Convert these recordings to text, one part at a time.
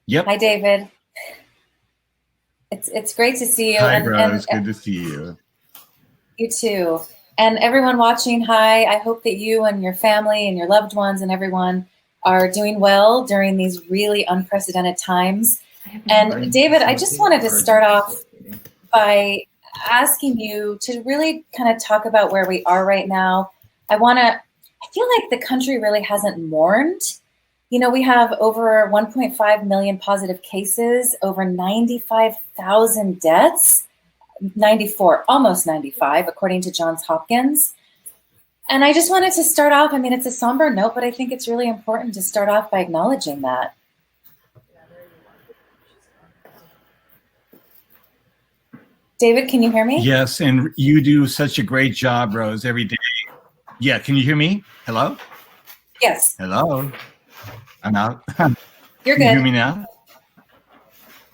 Yep. Hi, David. It's great to see you. Hi, Rose. Good to see you. You too. And everyone watching, hi. I hope that you and your family and your loved ones and everyone are doing well during these really unprecedented times. And David, I just wanted to start off by asking you to really kind of talk about where we are right now. I feel like the country really hasn't mourned. You know, we have over 1.5 million positive cases, over 95,000 deaths, 94, almost 95, according to Johns Hopkins. And I just wanted to start off, I mean, it's a somber note, but I think it's really important to start off by acknowledging that. David, can you hear me? Yes, and you do such a great job, Rose, every day. Yeah, can you hear me? Hello? Yes. Hello? I'm out. You're good. Can you hear me now?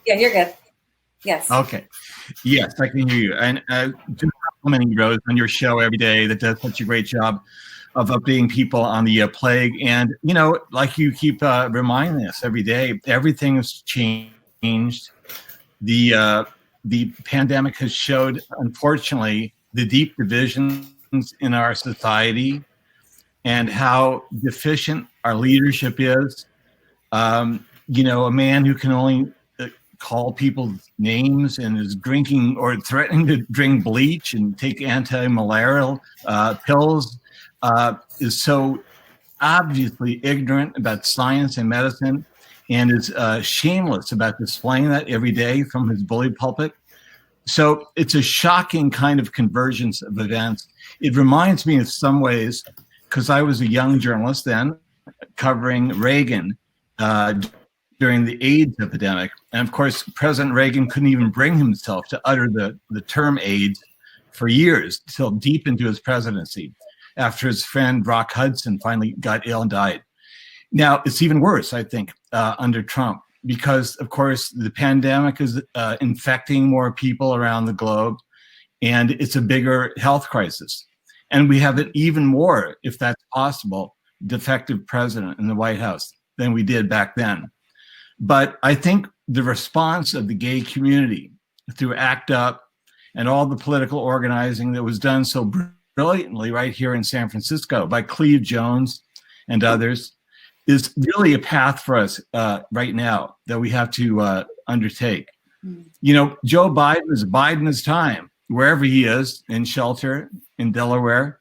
Yeah, you're good. Yes. Okay. Yes, I can hear you. And just complimenting you, Rose, on your show every day that does such a great job of updating people on the plague. And, you know, like you keep reminding us every day, everything has changed. The pandemic has showed, unfortunately, the deep divisions in our society and how deficient our leadership is. You know, a man who can only call people's names and is drinking or threatening to drink bleach and take anti-malarial pills is so obviously ignorant about science and medicine and is shameless about displaying that every day from his bully pulpit. So it's a shocking kind of convergence of events. It reminds me in some ways, because I was a young journalist then covering Reagan during the AIDS epidemic. And of course, President Reagan couldn't even bring himself to utter the term AIDS for years, till deep into his presidency, after his friend Rock Hudson finally got ill and died. Now, it's even worse, I think, under Trump, because, of course, the pandemic is infecting more people around the globe, and it's a bigger health crisis. And we have an even more, if that's possible, defective president in the White House than we did back then. But I think the response of the gay community through ACT UP and all the political organizing that was done so brilliantly right here in San Francisco by Cleve Jones and others is really a path for us right now that we have to undertake. You know, Joe Biden is biding his time wherever he is, in shelter in Delaware,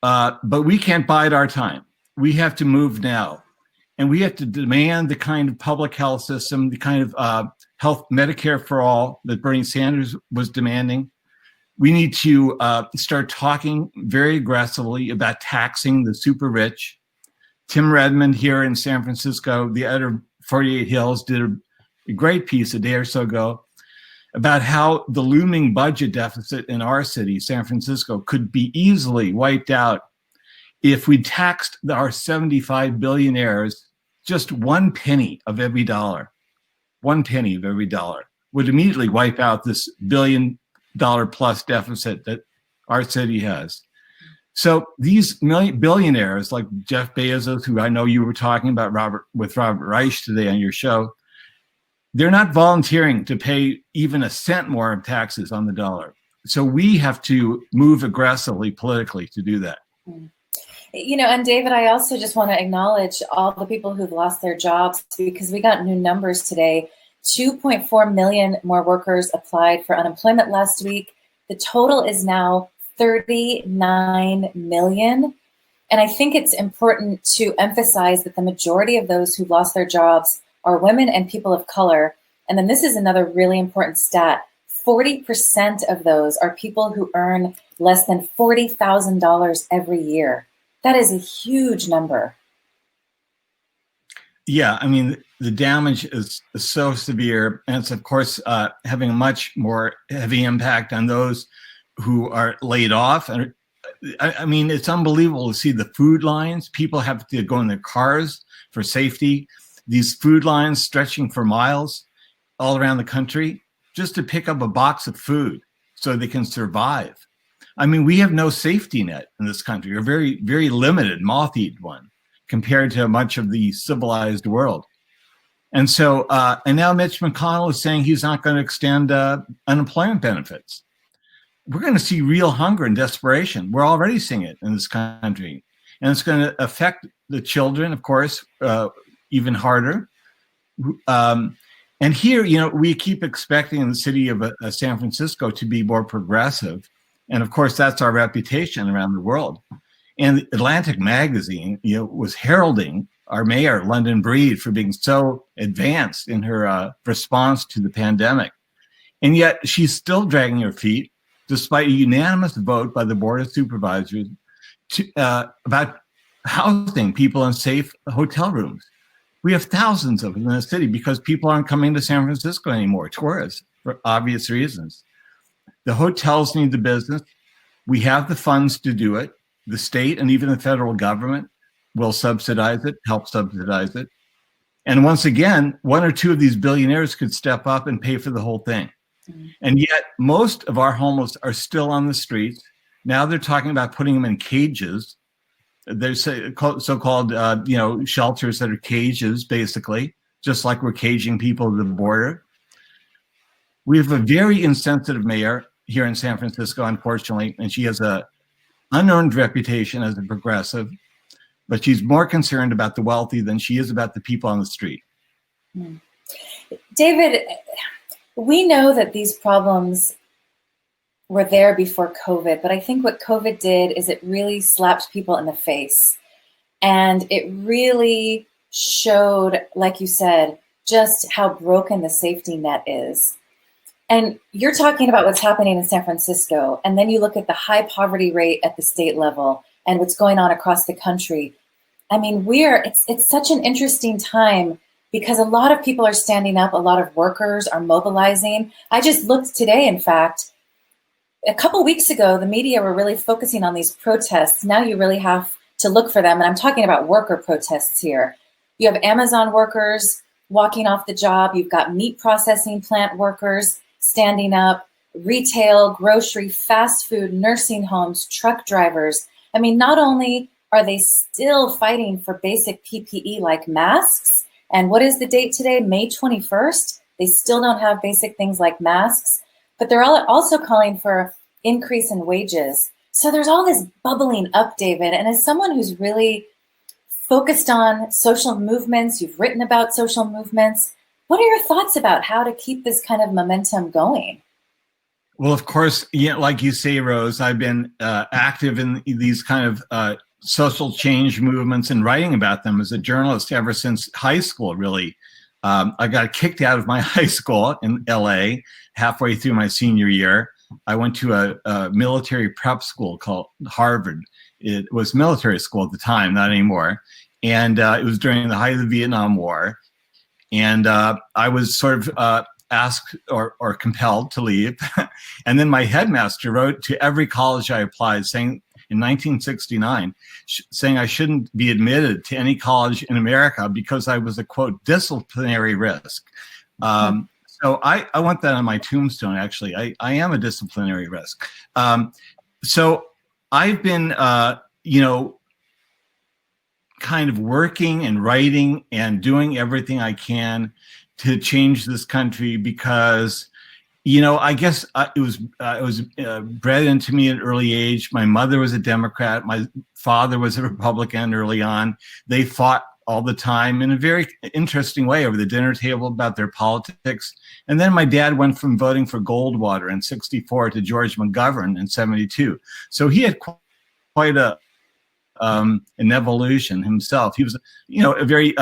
but we can't bide our time. We have to move now. And we have to demand the kind of public health system, the kind of health Medicare for all that Bernie Sanders was demanding. We need to start talking very aggressively about taxing the super rich. Tim Redmond here in San Francisco, the editor of 48 Hills, did a great piece a day or so ago about how the looming budget deficit in our city, San Francisco, could be easily wiped out if we taxed our 75 billionaires just 1 penny of every dollar. 1 penny of every dollar would immediately wipe out this $1 billion plus deficit that our city has. So these billionaires like Jeff Bezos, who I know you were talking about with Robert Reich today on your show, they're not volunteering to pay even a cent more of taxes on the dollar. So we have to move aggressively politically to do that. You know, and David, I also just want to acknowledge all the people who've lost their jobs, because we got new numbers today. 2.4 million more workers applied for unemployment last week. The total is now 39 million. And I think it's important to emphasize that the majority of those who lost their jobs are women and people of color. And then this is another really important stat. 40% of those are people who earn less than $40,000 every year. That is a huge number. Yeah, I mean, the damage is so severe, and it's, of course, having a much more heavy impact on those who are laid off. And I mean, it's unbelievable to see the food lines. People have to go in their cars for safety. These food lines stretching for miles all around the country just to pick up a box of food so they can survive. I mean, we have no safety net in this country, or very, very limited, moth-eaten one, compared to much of the civilized world. And so, and now Mitch McConnell is saying he's not going to extend unemployment benefits. We're going to see real hunger and desperation. We're already seeing it in this country. And it's going to affect the children, of course, even harder. And here, you know, we keep expecting the city of San Francisco to be more progressive. And of course, that's our reputation around the world. And Atlantic Magazine, you know, was heralding our mayor, London Breed, for being so advanced in her response to the pandemic. And yet she's still dragging her feet, despite a unanimous vote by the Board of Supervisors about housing people in safe hotel rooms. We have thousands of them in the city because people aren't coming to San Francisco anymore, tourists, for obvious reasons. The hotels need the business. We have the funds to do it. The state and even the federal government will subsidize it, help subsidize it. And once again, one or two of these billionaires could step up and pay for the whole thing. Mm-hmm. And yet most of our homeless are still on the streets. Now they're talking about putting them in cages. There's so-called, you know, shelters that are cages, basically, just like we're caging people at the border. We have a very insensitive mayor here in San Francisco, unfortunately, and she has a unearned reputation as a progressive, but she's more concerned about the wealthy than she is about the people on the street. David, we know that these problems were there before COVID, but I think what COVID did is it really slapped people in the face. And it really showed, like you said, just how broken the safety net is. And you're talking about what's happening in San Francisco, and then you look at the high poverty rate at the state level and what's going on across the country. I mean, it's such an interesting time because a lot of people are standing up, a lot of workers are mobilizing. I just looked today, in fact, a couple weeks ago, the media were really focusing on these protests. Now you really have to look for them. And I'm talking about worker protests here. You have Amazon workers walking off the job. You've got meat processing plant workers standing up, retail, grocery, fast food, nursing homes, truck drivers. I mean, not only are they still fighting for basic PPE like masks, and what is the date today? May 21st? They still don't have basic things like masks. But they're also calling for increase in wages. So there's all this bubbling up, David. And as someone who's really focused on social movements, you've written about social movements, what are your thoughts about how to keep this kind of momentum going? Well, of course, yeah, like you say, Rose, I've been active in these kind of social change movements and writing about them as a journalist ever since high school, really. I got kicked out of my high school in LA halfway through my senior year. I went to a military prep school called Harvard. It was military school at the time, not anymore. And it was during the height of the Vietnam War. And I was sort of asked or compelled to leave. And then my headmaster wrote to every college I applied saying, in 1969, saying I shouldn't be admitted to any college in America because I was a, quote, disciplinary risk. So I want that on my tombstone, actually. I am a disciplinary risk. So I've been, you know, kind of working and writing and doing everything I can to change this country because, you know, I guess it was bred into me at an early age. My mother was a Democrat. My father was a Republican early on. They fought all the time in a very interesting way over the dinner table about their politics. And then my dad went from voting for Goldwater in '64 to George McGovern in '72. So he had quite an evolution himself. He was, you know, a very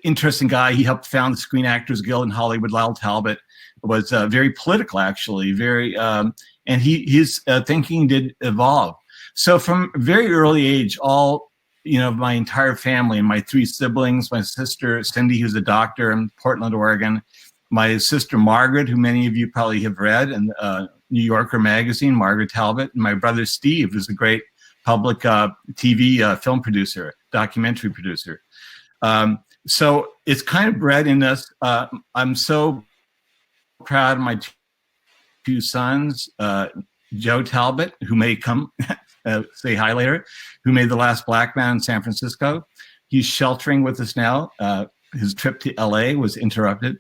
interesting guy. He helped found the Screen Actors Guild in Hollywood. Lyle Talbot was very political, actually, very, and his thinking did evolve. So from a very early age, all, you know, my entire family and my three siblings, my sister Cindy, who's a doctor in Portland, Oregon, my sister Margaret, who many of you probably have read in New Yorker magazine, Margaret Talbot, and my brother Steve, who's a great public TV film producer, documentary producer. So it's kind of bred in us. I'm so proud of my two sons, Joe Talbot, who may come say hi later, who made The Last Black Man in San Francisco. He's sheltering with us now. his trip to LA was interrupted.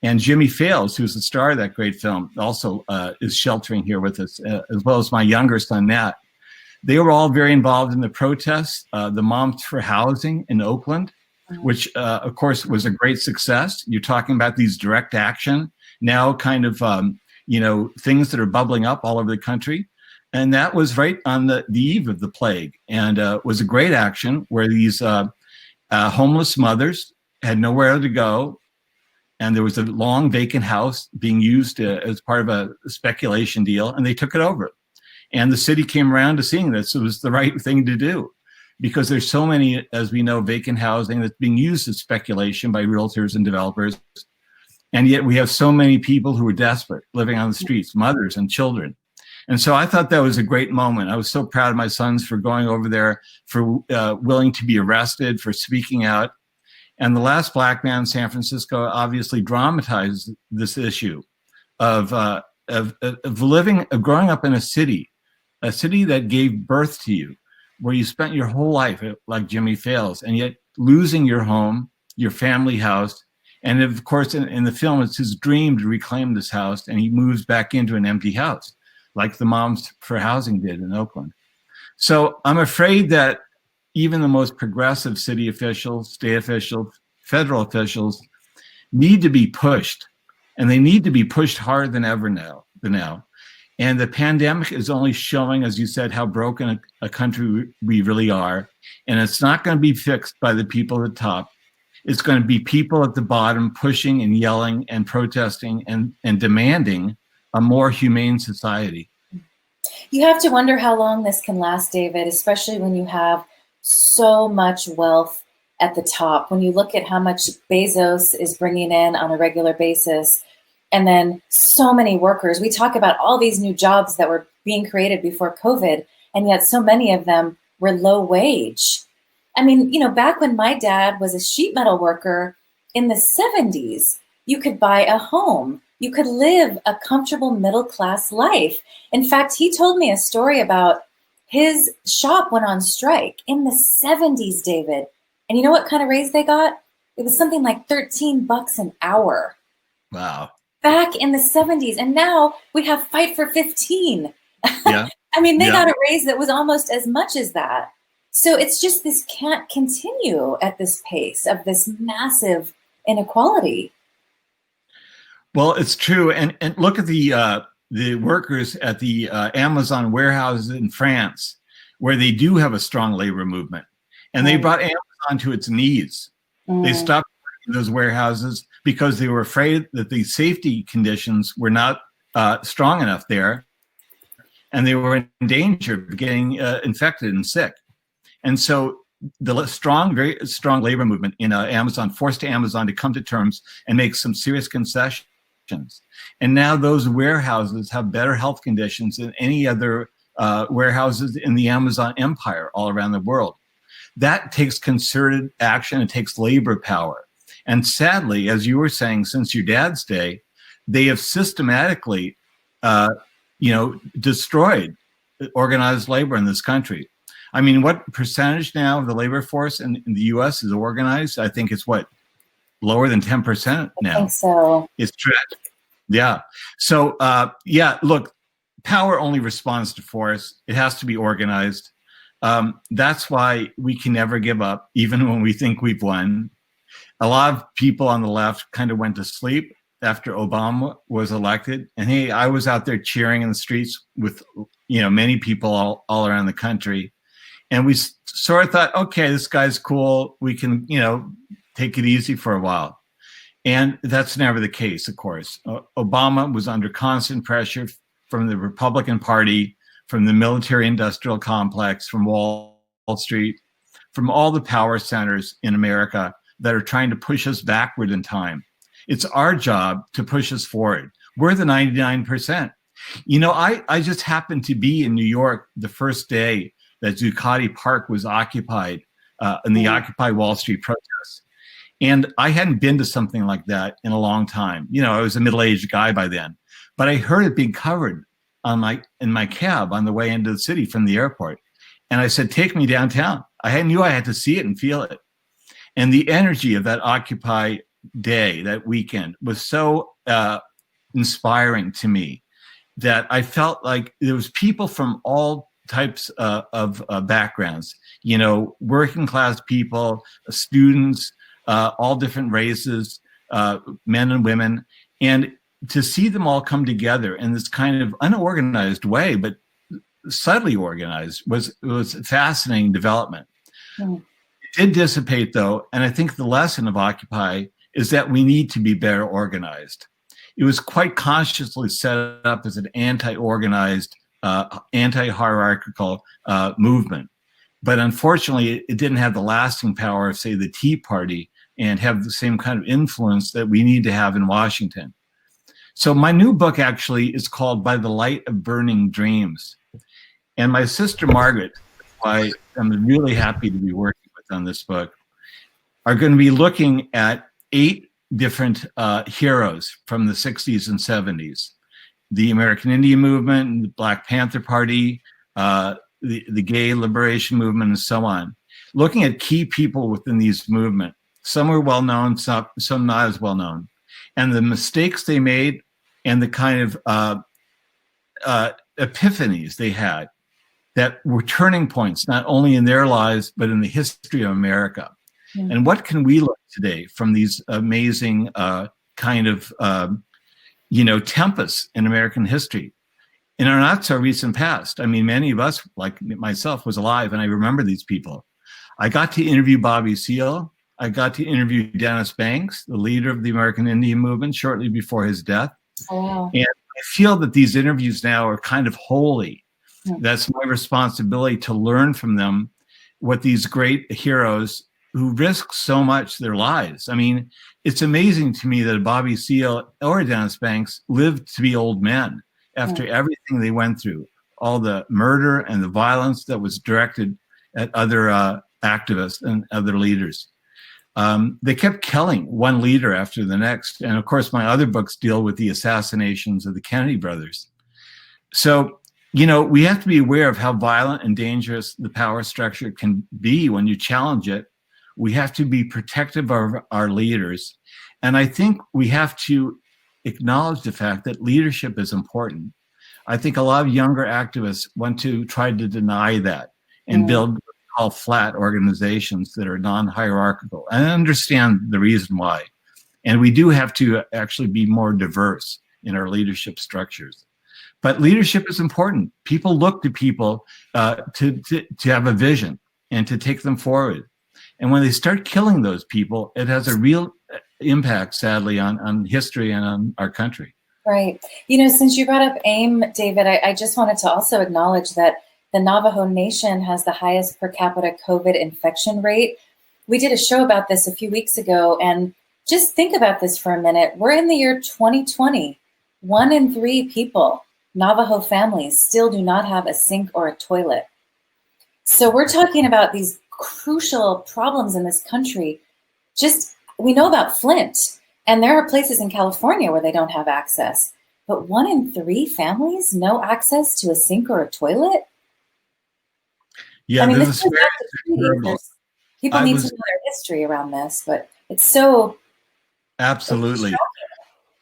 And Jimmy Fails, who's the star of that great film, also is sheltering here with us, as well as my younger son, Nat. They were all very involved in the protests, the Moms for Housing in Oakland, which, of course, was a great success. You're talking about these direct action, now kind of, things that are bubbling up all over the country. And that was right on the eve of the plague. And was a great action where these homeless mothers had nowhere to go. And there was a long vacant house being used as part of a speculation deal, and they took it over. And the city came around to seeing this. It was the right thing to do because there's so many, as we know, vacant housing that's being used as speculation by realtors and developers. And yet we have so many people who are desperate, living on the streets, mothers and children. And so I thought that was a great moment. I was so proud of my sons for going over there, for willing to be arrested, for speaking out. And The Last Black Man in San Francisco obviously dramatized this issue of growing up in a city that gave birth to you, where you spent your whole life, like Jimmy Fails, and yet losing your home, your family house. And of course, in the film, it's his dream to reclaim this house, and he moves back into an empty house, like the Moms for Housing did in Oakland. So I'm afraid that even the most progressive city officials, state officials, federal officials need to be pushed, and they need to be pushed harder than ever now. And the pandemic is only showing, as you said, how broken a country we really are. And it's not going to be fixed by the people at the top. It's going to be people at the bottom pushing and yelling and protesting and demanding a more humane society. You have to wonder how long this can last, David, especially when you have so much wealth at the top. When you look at how much Bezos is bringing in on a regular basis, and then so many workers. We talk about all these new jobs that were being created before COVID, and yet so many of them were low wage. I mean, back when my dad was a sheet metal worker in the 70s, you could buy a home. You could live a comfortable middle-class life. In fact, he told me a story about his shop went on strike in the 70s, David. And you know what kind of raise they got? It was something like $13 an hour. Wow. Back in the 70s. And now we have Fight for 15. Yeah. I mean, they got a raise that was almost as much as that. So it's just, this can't continue at this pace of this massive inequality. Well, it's true. And look at the workers at the Amazon warehouses in France, where they do have a strong labor movement. And they brought Amazon to its knees. They stopped working in those warehouses because they were afraid that the safety conditions were not strong enough there. And they were in danger of getting infected and sick. And so the very strong labor movement in Amazon forced Amazon to come to terms and make some serious concessions. And now those warehouses have better health conditions than any other warehouses in the Amazon empire all around the world. That takes concerted action. It takes labor power. And sadly, as you were saying, since your dad's day, they have systematically, destroyed organized labor in this country. I mean, what percentage now of the labor force in the U.S. is organized? I think it's lower than 10% now. I think so. It's tragic. Yeah. So, look, power only responds to force. It has to be organized. That's why we can never give up, even when we think we've won. A lot of people on the left kind of went to sleep after Obama was elected. And hey, I was out there cheering in the streets with, many people all around the country. And we sort of thought, okay, this guy's cool. We can, take it easy for a while. And that's never the case, of course. Obama was under constant pressure from the Republican Party, from the military-industrial complex, from Wall Street, from all the power centers in America that are trying to push us backward in time. It's our job to push us forward. We're the 99%. I just happened to be in New York the first day that Zuccotti Park was occupied in the Occupy Wall Street protests. And I hadn't been to something like that in a long time. I was a middle-aged guy by then, but I heard it being covered in my cab on the way into the city from the airport. And I said, take me downtown. I knew I had to see it and feel it. And the energy of that Occupy day, that weekend, was so inspiring to me that I felt like there was people from all types of backgrounds, working class people, students, all different races, men and women. And to see them all come together in this kind of unorganized way, but subtly organized, was a fascinating development. Mm. It did dissipate, though, and I think the lesson of Occupy is that we need to be better organized. It was quite consciously set up as an anti-organized, anti-hierarchical movement. But unfortunately, it didn't have the lasting power of, say, the Tea Party and have the same kind of influence that we need to have in Washington. So my new book actually is called By the Light of Burning Dreams. And my sister Margaret, who I'm really happy to be working with on this book, are going to be looking at 8 different heroes from the 60s and 70s. The American Indian Movement, the Black Panther Party, the gay liberation movement, and so on. Looking at key people within these movements. Some are well-known, some not as well-known. And the mistakes they made and the kind of epiphanies they had that were turning points, not only in their lives, but in the history of America. Mm. And what can we learn today from these amazing kind of, tempests in American history? In our not so recent past, I mean, many of us, like myself, was alive, and I remember these people. I got to interview Bobby Seale. I got to interview Dennis Banks, the leader of the American Indian Movement, shortly before his death. Oh, wow. And I feel that these interviews now are kind of holy. Yeah. That's my responsibility to learn from them what these great heroes who risk so much their lives. I mean, it's amazing to me that Bobby Seale or Dennis Banks lived to be old men after everything they went through, all the murder and the violence that was directed at other activists and other leaders. They kept killing one leader after the next. And of course, my other books deal with the assassinations of the Kennedy brothers. So, we have to be aware of how violent and dangerous the power structure can be when you challenge it. We have to be protective of our leaders. And I think we have to acknowledge the fact that leadership is important. I think a lot of younger activists want to try to deny that and build all flat organizations that are non-hierarchical. And I understand the reason why. And we do have to actually be more diverse in our leadership structures. But leadership is important. People look to people to have a vision and to take them forward. And when they start killing those people, it has a real impact, sadly, on history and on our country. Right. Since you brought up AIM, David, I just wanted to also acknowledge that the Navajo Nation has the highest per capita COVID infection rate. We did a show about this a few weeks ago, and just think about this for a minute. We're in the year 2020. 1 in 3 people, Navajo families, still do not have a sink or a toilet. So we're talking about these crucial problems in this country. We know about Flint, and there are places in California where they don't have access. But 1 in 3 families, no access to a sink or a toilet? Yeah, I mean, this is people need to know their history around this, but it's so absolutely.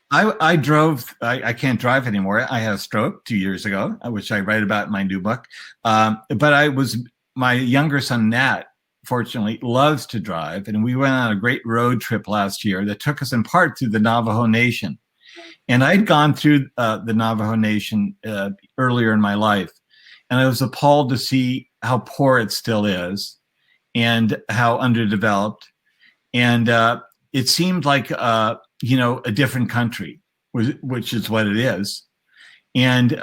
I drove. I can't drive anymore. I had a stroke 2 years ago, which I write about in my new book. But my younger son Nat, fortunately, loves to drive, and we went on a great road trip last year that took us in part through the Navajo Nation. And I'd gone through the Navajo Nation earlier in my life, and I was appalled to see how poor it still is and how underdeveloped. And it seemed like, a different country, which is what it is. And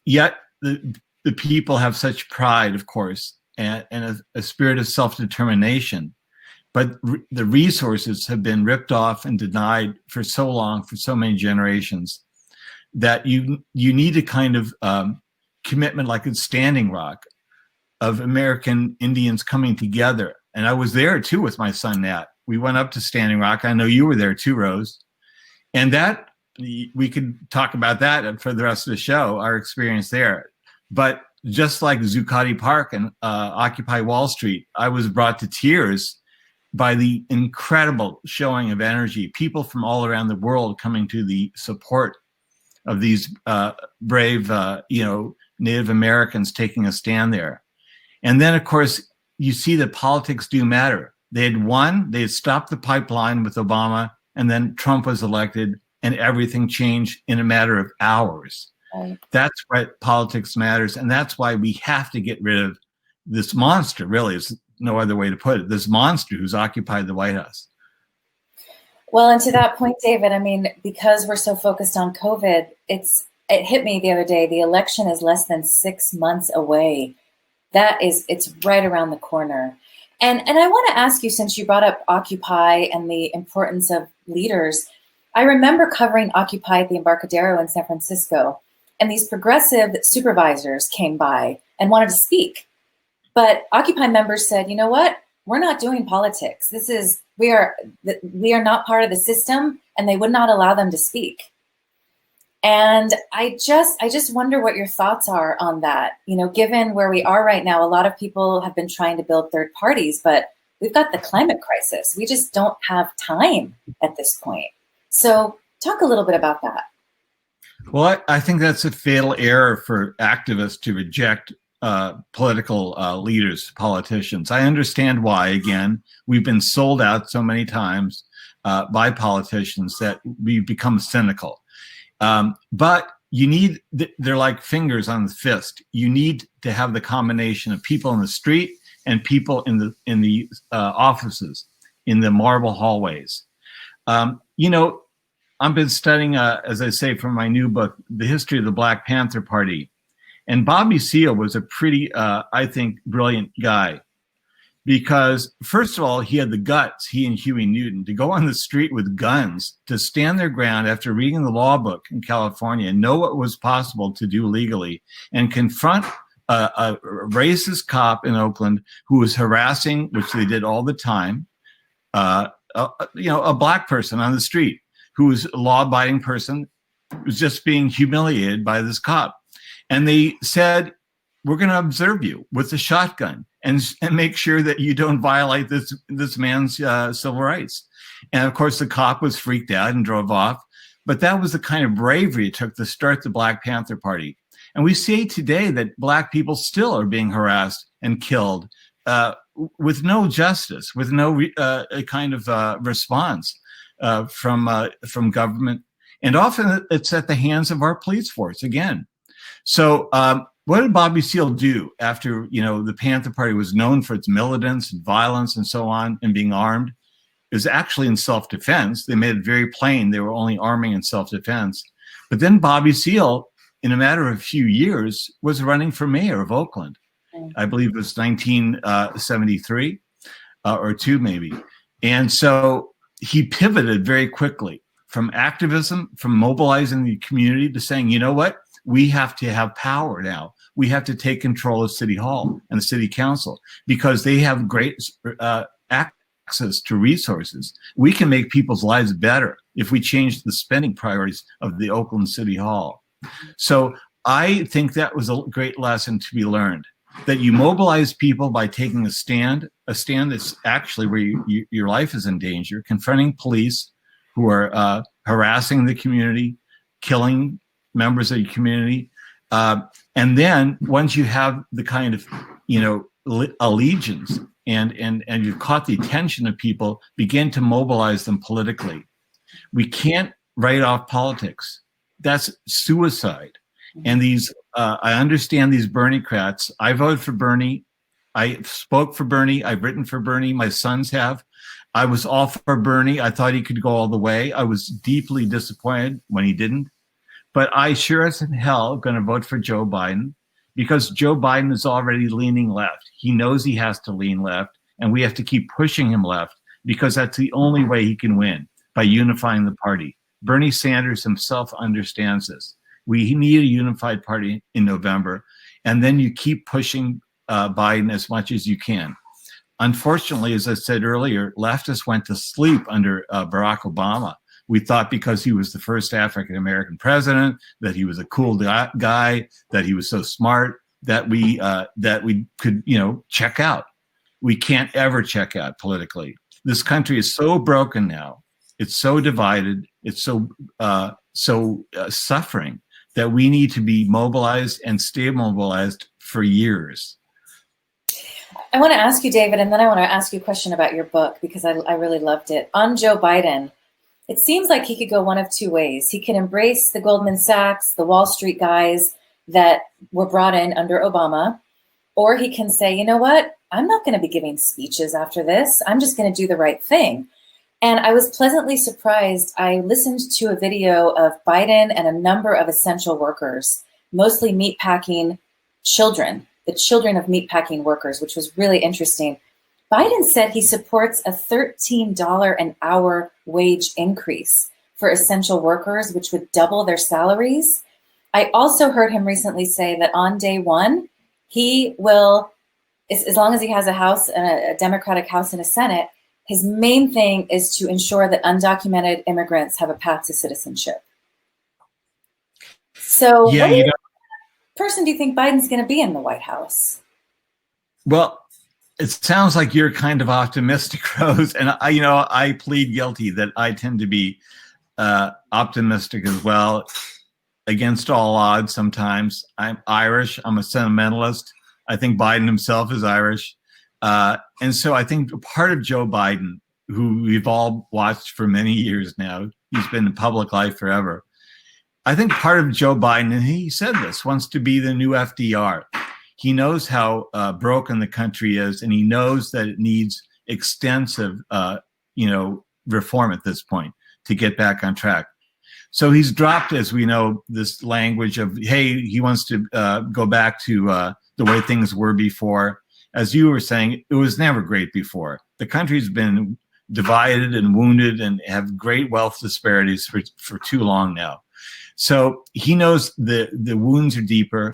yet the people have such pride, of course, and a spirit of self-determination. But the resources have been ripped off and denied for so long, for so many generations, that you need a kind of commitment like a Standing Rock of American Indians coming together. And I was there too with my son Nat. We went up to Standing Rock. I know you were there too, Rose. And that, we could talk about that for the rest of the show, our experience there. But just like Zuccotti Park and Occupy Wall Street, I was brought to tears by the incredible showing of energy, people from all around the world coming to the support of these brave, Native Americans taking a stand there. And then, of course, you see that politics do matter. They had won, they had stopped the pipeline with Obama, and then Trump was elected, and everything changed in a matter of hours. Right. That's why politics matters, and that's why we have to get rid of this monster, really, is no other way to put it, this monster who's occupied the White House. Well, and to that point, David, I mean, because we're so focused on COVID, it hit me the other day, the election is less than 6 months away. It's right around the corner. And I want to ask you, since you brought up Occupy and the importance of leaders, I remember covering Occupy at the Embarcadero in San Francisco, and these progressive supervisors came by and wanted to speak. But Occupy members said, you know what? We're not doing politics. We are not part of the system, and they would not allow them to speak. And I just wonder what your thoughts are on that. You know, given where we are right now, a lot of people have been trying to build third parties, but we've got the climate crisis. We just don't have time at this point. So talk a little bit about that. Well, I think that's a fatal error for activists to reject political leaders, politicians. I understand why. Again, we've been sold out so many times by politicians that we've become cynical. But you need, they're like fingers on the fist. You need to have the combination of people in the street and people in the offices, in the marble hallways. I've been studying, as I say, from my new book, the history of the Black Panther Party. And Bobby Seale was a pretty, I think, brilliant guy. Because, first of all, he had the guts, he and Huey Newton, to go on the street with guns, to stand their ground after reading the law book in California and know what was possible to do legally, and confront a racist cop in Oakland who was harassing, which they did all the time, a black person on the street who was a law-abiding person, was just being humiliated by this cop. And they said, we're going to observe you with a shotgun and make sure that you don't violate this man's civil rights. And of course, the cop was freaked out and drove off. But that was the kind of bravery it took to start the Black Panther Party. And we see today that Black people still are being harassed and killed with no justice, with no kind of response from government. And often it's at the hands of our police force again. So what did Bobby Seale do after, the Panther Party was known for its militants and violence and so on and being armed? It was actually in self-defense. They made it very plain they were only arming in self-defense. But then Bobby Seale, in a matter of a few years, was running for mayor of Oakland. I believe it was 1973 or 2 maybe. And so he pivoted very quickly from activism, from mobilizing the community to saying, you know what? We have to have power now. We have to take control of City Hall and the City Council because they have great access to resources. We can make people's lives better if we change the spending priorities of the Oakland City Hall. So I think that was a great lesson to be learned, that you mobilize people by taking a stand that's actually where your life is in danger, confronting police who are harassing the community, killing members of your community. And then once you have the kind of, allegiance and you've caught the attention of people, begin to mobilize them politically. We can't write off politics. That's suicide. And I understand these Bernie-crats. I voted for Bernie. I spoke for Bernie. I've written for Bernie. My sons have. I was all for Bernie. I thought he could go all the way. I was deeply disappointed when he didn't. But I sure as in hell going to vote for Joe Biden because Joe Biden is already leaning left. He knows he has to lean left, and we have to keep pushing him left because that's the only way he can win, by unifying the party. Bernie Sanders himself understands this. We need a unified party in November, and then you keep pushing Biden as much as you can. Unfortunately, as I said earlier, leftists went to sleep under Barack Obama. We thought because he was the first African-American president, that he was a cool guy, that he was so smart, that we could, check out. We can't ever check out politically. This country is so broken now. It's so divided. It's so suffering that we need to be mobilized and stay mobilized for years. I want to ask you, David, and then I want to ask you a question about your book, because I really loved it. On Joe Biden, it seems like he could go one of two ways. He can embrace the Goldman Sachs, the Wall Street guys that were brought in under Obama, or he can say, you know what, I'm not going to be giving speeches after this. I'm just going to do the right thing. And I was pleasantly surprised. I listened to a video of Biden and a number of essential workers, mostly meatpacking children, the children of meatpacking workers, which was really interesting. Biden said he supports a $13 an hour wage increase for essential workers, which would double their salaries. I also heard him recently say that on day one, he will, as long as he has a House, a Democratic House and a Senate, his main thing is to ensure that undocumented immigrants have a path to citizenship. So what person do you think Biden's going to be in the White House? Well, it sounds like you're kind of optimistic, Rose. And I plead guilty that I tend to be optimistic as well, against all odds sometimes. I'm Irish. I'm a sentimentalist. I think Biden himself is Irish. And so I think part of Joe Biden, who we've all watched for many years now, he's been in public life forever. I think part of Joe Biden, and he said this, wants to be the new FDR. He knows how broken the country is, and he knows that it needs extensive, reform at this point to get back on track. So he's dropped, as we know, this language of, hey, he wants to go back to the way things were before. As you were saying, it was never great before. The country's been divided and wounded and have great wealth disparities for too long now. So he knows the wounds are deeper.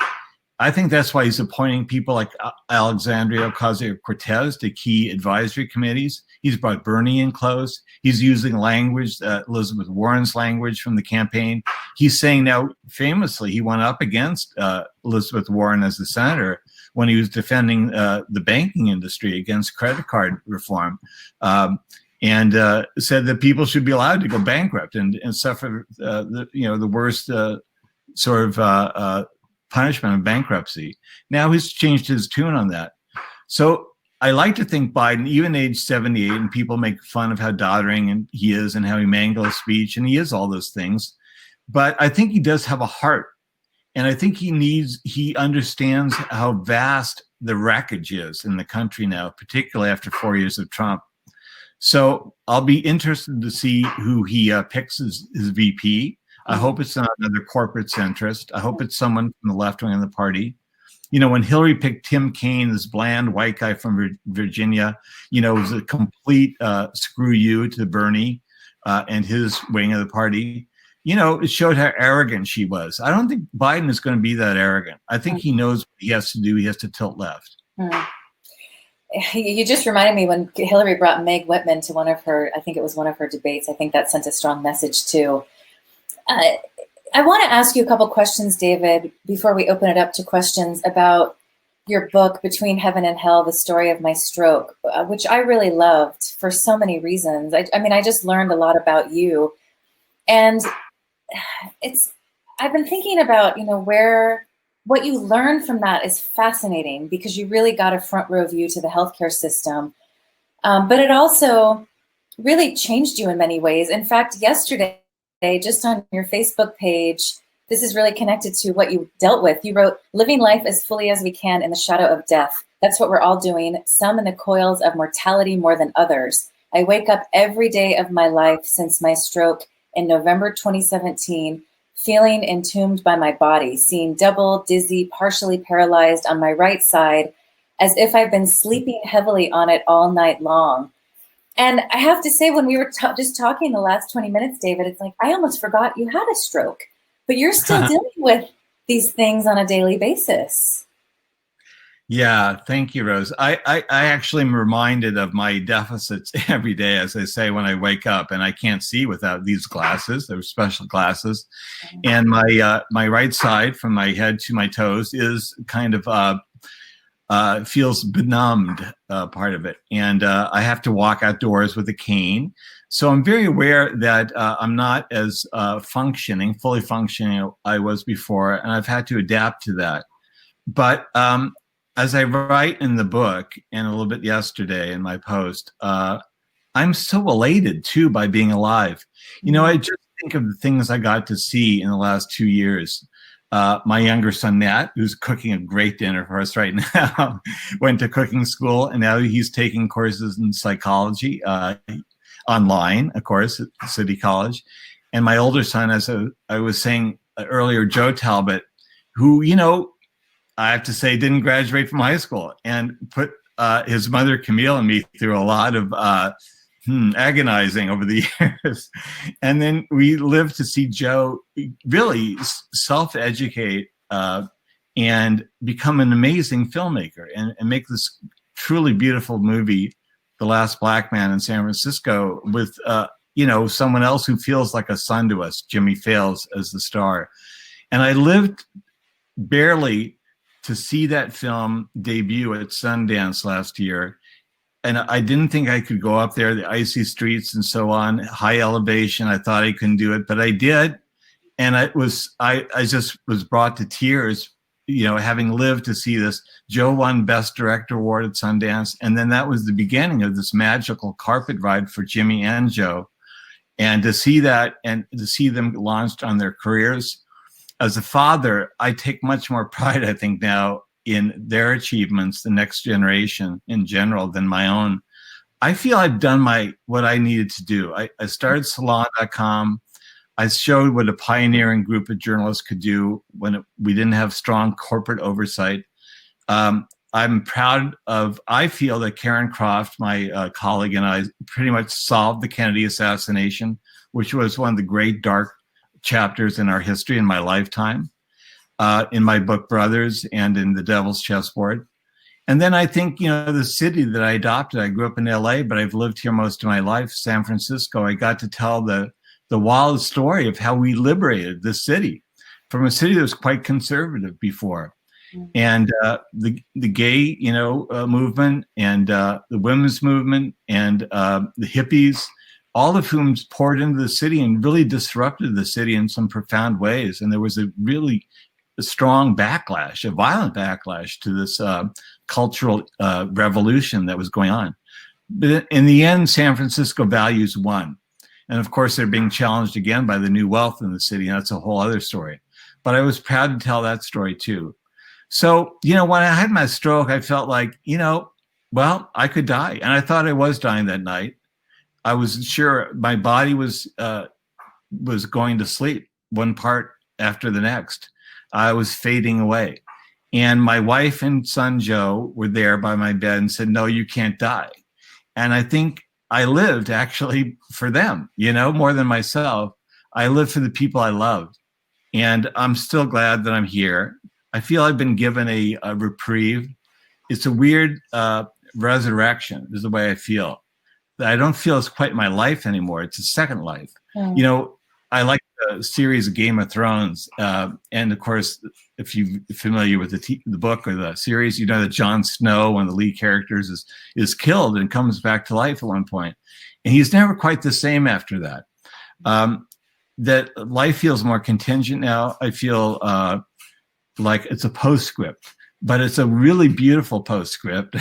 I think that's why he's appointing people like Alexandria Ocasio-Cortez to key advisory committees. He's brought Bernie in close. He's using language, Elizabeth Warren's language from the campaign. He's saying now, famously, he went up against Elizabeth Warren as a senator when he was defending the banking industry against credit card reform, and said that people should be allowed to go bankrupt and suffer the worst sort of punishment of bankruptcy. Now he's changed his tune on that. So I like to think Biden, even age 78, and people make fun of how doddering he is and how he mangles speech, and he is all those things. But I think he does have a heart. And I think he understands how vast the wreckage is in the country now, particularly after 4 years of Trump. So I'll be interested to see who he picks as his VP. I hope it's not another corporate centrist. I hope it's someone from the left wing of the party. When Hillary picked Tim Kaine, this bland white guy from Virginia, it was a complete screw you to Bernie and his wing of the party. It showed how arrogant she was. I don't think Biden is going to be that arrogant. I think he knows what he has to do. He has to tilt left. You just reminded me when Hillary brought Meg Whitman to one of her debates. I think that sent a strong message too. I want to ask you a couple questions, David, before we open it up to questions about your book, Between Heaven and Hell, The Story of My Stroke, which I really loved for so many reasons. I just learned a lot about you. And I've been thinking about, what you learned from that is fascinating, because you really got a front row view to the healthcare system. But it also really changed you in many ways. In fact, yesterday, just on your Facebook page, this is really connected to what you dealt with. You wrote, living life as fully as we can in the shadow of death. That's what we're all doing, some in the coils of mortality more than others. I wake up every day of my life since my stroke in November 2017, feeling entombed by my body, seeing double, dizzy, partially paralyzed on my right side, as if I've been sleeping heavily on it all night long. And I have to say, when we were just talking the last 20 minutes, David, it's like, I almost forgot you had a stroke, but you're still dealing with these things on a daily basis. Yeah, thank you, Rose. I actually am reminded of my deficits every day, as I say, when I wake up, and I can't see without these glasses. They're special glasses. And my right side, from my head to my toes, is kind of feels benumbed, part of it. And I have to walk outdoors with a cane. So I'm very aware that I'm not as fully functioning I was before, and I've had to adapt to that. But as I write in the book, and a little bit yesterday in my post, I'm so elated too by being alive. You know, I just think of the things I got to see in the last 2 years. My younger son, Nat, who's cooking a great dinner for us right now, went to cooking school, and now he's taking courses in psychology online, of course, at City College. And my older son, as I was saying earlier, Joe Talbot, who, you know, I have to say didn't graduate from high school, and put his mother, Camille, and me through a lot of agonizing over the years. And then we lived to see Joe really self-educate and become an amazing filmmaker and make this truly beautiful movie, The Last Black Man in San Francisco, with you know, someone else who feels like a son to us, Jimmy Fails, as the star. And I lived barely to see that film debut at Sundance last year. And I didn't think I could go up there, the icy streets and so on, high elevation. I thought I couldn't do it, but I did. And I just was brought to tears, you know, having lived to see this. Joe won Best Director Award at Sundance. And then that was the beginning of this magical carpet ride for Jimmy and Joe. And to see that and to see them launched on their careers. As a father, I take much more pride, I think, now in their achievements, the next generation in general, than my own. I feel I've done what I needed to do. I started Salon.com. I showed what a pioneering group of journalists could do when we didn't have strong corporate oversight. I'm proud of, I feel that Karen Croft, my colleague, and I pretty much solved the Kennedy assassination, which was one of the great dark chapters in our history in my lifetime, in my book Brothers and in The Devil's Chessboard. And then I think, you know, the city that I adopted, I grew up in LA, but I've lived here most of my life, San Francisco. I got to tell the wild story of how we liberated the city from a city that was quite conservative before. And the gay, you know, movement, and the women's movement, and the hippies, all of whom poured into the city and really disrupted the city in some profound ways. And there was a really strong backlash, a violent backlash to this cultural revolution that was going on. But in the end, San Francisco values won. And of course, they're being challenged again by the new wealth in the city. And that's a whole other story. But I was proud to tell that story too. So, you know, when I had my stroke, I felt like, you know, well, I could die. And I thought I was dying that night. I was sure my body was going to sleep, one part after the next. I was fading away. And my wife and son, Joe, were there by my bed and said, no, you can't die. And I think I lived actually for them, you know, more than myself. I lived for the people I loved. And I'm still glad that I'm here. I feel I've been given a reprieve. It's a weird resurrection, is the way I feel. I don't feel it's quite my life anymore. It's a second life. You know, I like the series of Game of Thrones. And of course, if you're familiar with the book or the series, you know that Jon Snow, one of the lead characters, is killed and comes back to life at one point. And he's never quite the same after that. That life feels more contingent now. I feel like it's a postscript, but it's a really beautiful postscript.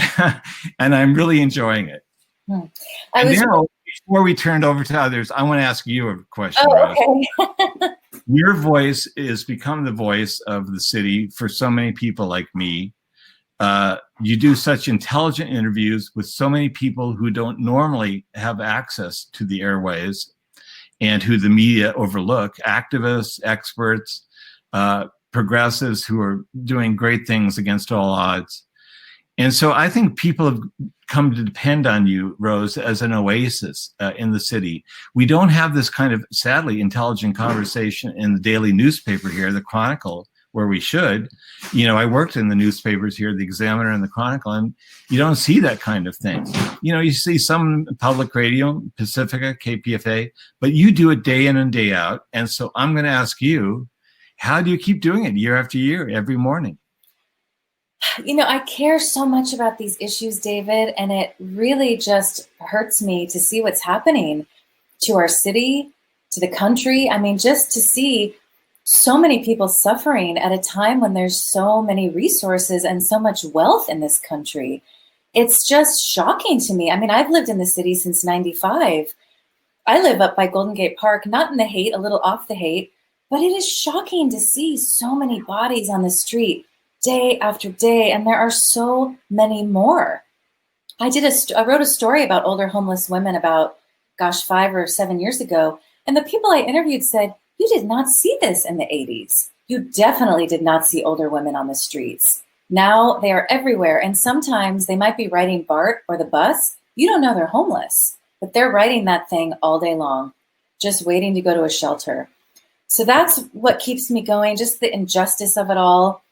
And I'm really enjoying it. Now, before we turn it over to others, I want to ask you a question. Oh, okay. Your voice has become the voice of the city for so many people like me. You do such intelligent interviews with so many people who don't normally have access to the airways and who the media overlook, activists, experts, progressives who are doing great things against all odds. And so I think people have come to depend on you, Rose, as an oasis in the city. We don't have this kind of, sadly, intelligent conversation in the daily newspaper here, the Chronicle, where we should. You know, I worked in the newspapers here, the Examiner and the Chronicle, and you don't see that kind of thing. You know, you see some public radio, Pacifica, KPFA, but you do it day in and day out. And so I'm going to ask you, how do you keep doing it year after year, every morning? I care so much about these issues, David, and it really just hurts me to see what's happening to our city, to the country. I mean, just to see so many people suffering at a time when there's so many resources and so much wealth in this country. It's just shocking to me. I mean, I've lived in the city since 95. I live up by Golden Gate Park, not in the Haight, a little off the Haight, but it is shocking to see so many bodies on the street day after day, and there are so many more. I wrote a story about older homeless women about, 5 or 7 years ago, and the people I interviewed said, you did not see this in the 80s. You definitely did not see older women on the streets. Now they are everywhere, and sometimes they might be riding BART or the bus. You don't know they're homeless, but they're riding that thing all day long, just waiting to go to a shelter. So that's what keeps me going, just the injustice of it all.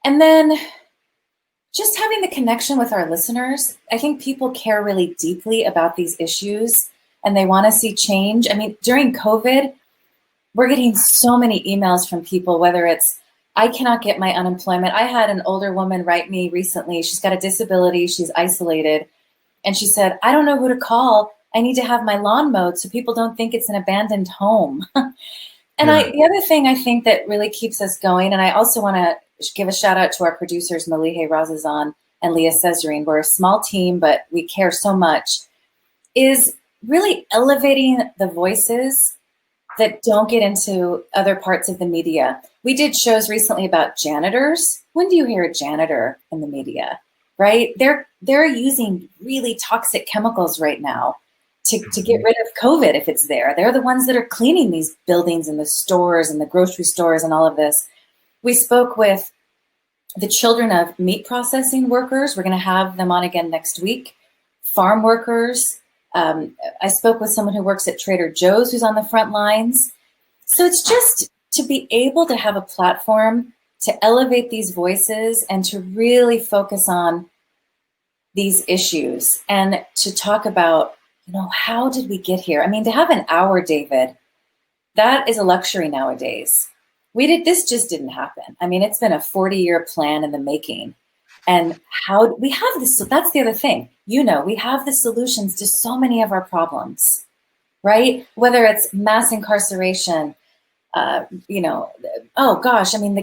And then just having the connection with our listeners. I think people care really deeply about these issues and they want to see change. I mean, during COVID, we're getting so many emails from people, whether it's, I cannot get my unemployment. I had an older woman write me recently. She's got a disability. She's isolated. And she said, I don't know who to call. I need to have my lawn mowed so people don't think it's an abandoned home. And the other thing I think that really keeps us going, and I also want to give a shout out to our producers, Malihe Razazan and Leah Cesarine. We're a small team, but we care so much, is really elevating the voices that don't get into other parts of the media. We did shows recently about janitors. When do you hear a janitor in the media, right? They're using really toxic chemicals right now to get rid of COVID if it's there. They're the ones that are cleaning these buildings and the stores and the grocery stores and all of this. We spoke with the children of meat processing workers. We're going to have them on again next week. Farm workers. I spoke with someone who works at Trader Joe's who's on the front lines. So it's just to be able to have a platform to elevate these voices and to really focus on these issues and to talk about, how did we get here? I mean, to have an hour, David, that is a luxury nowadays. This just didn't happen. I mean, it's been a 40-year plan in the making. And how we have this, so that's the other thing. We have the solutions to so many of our problems, right? Whether it's mass incarceration, the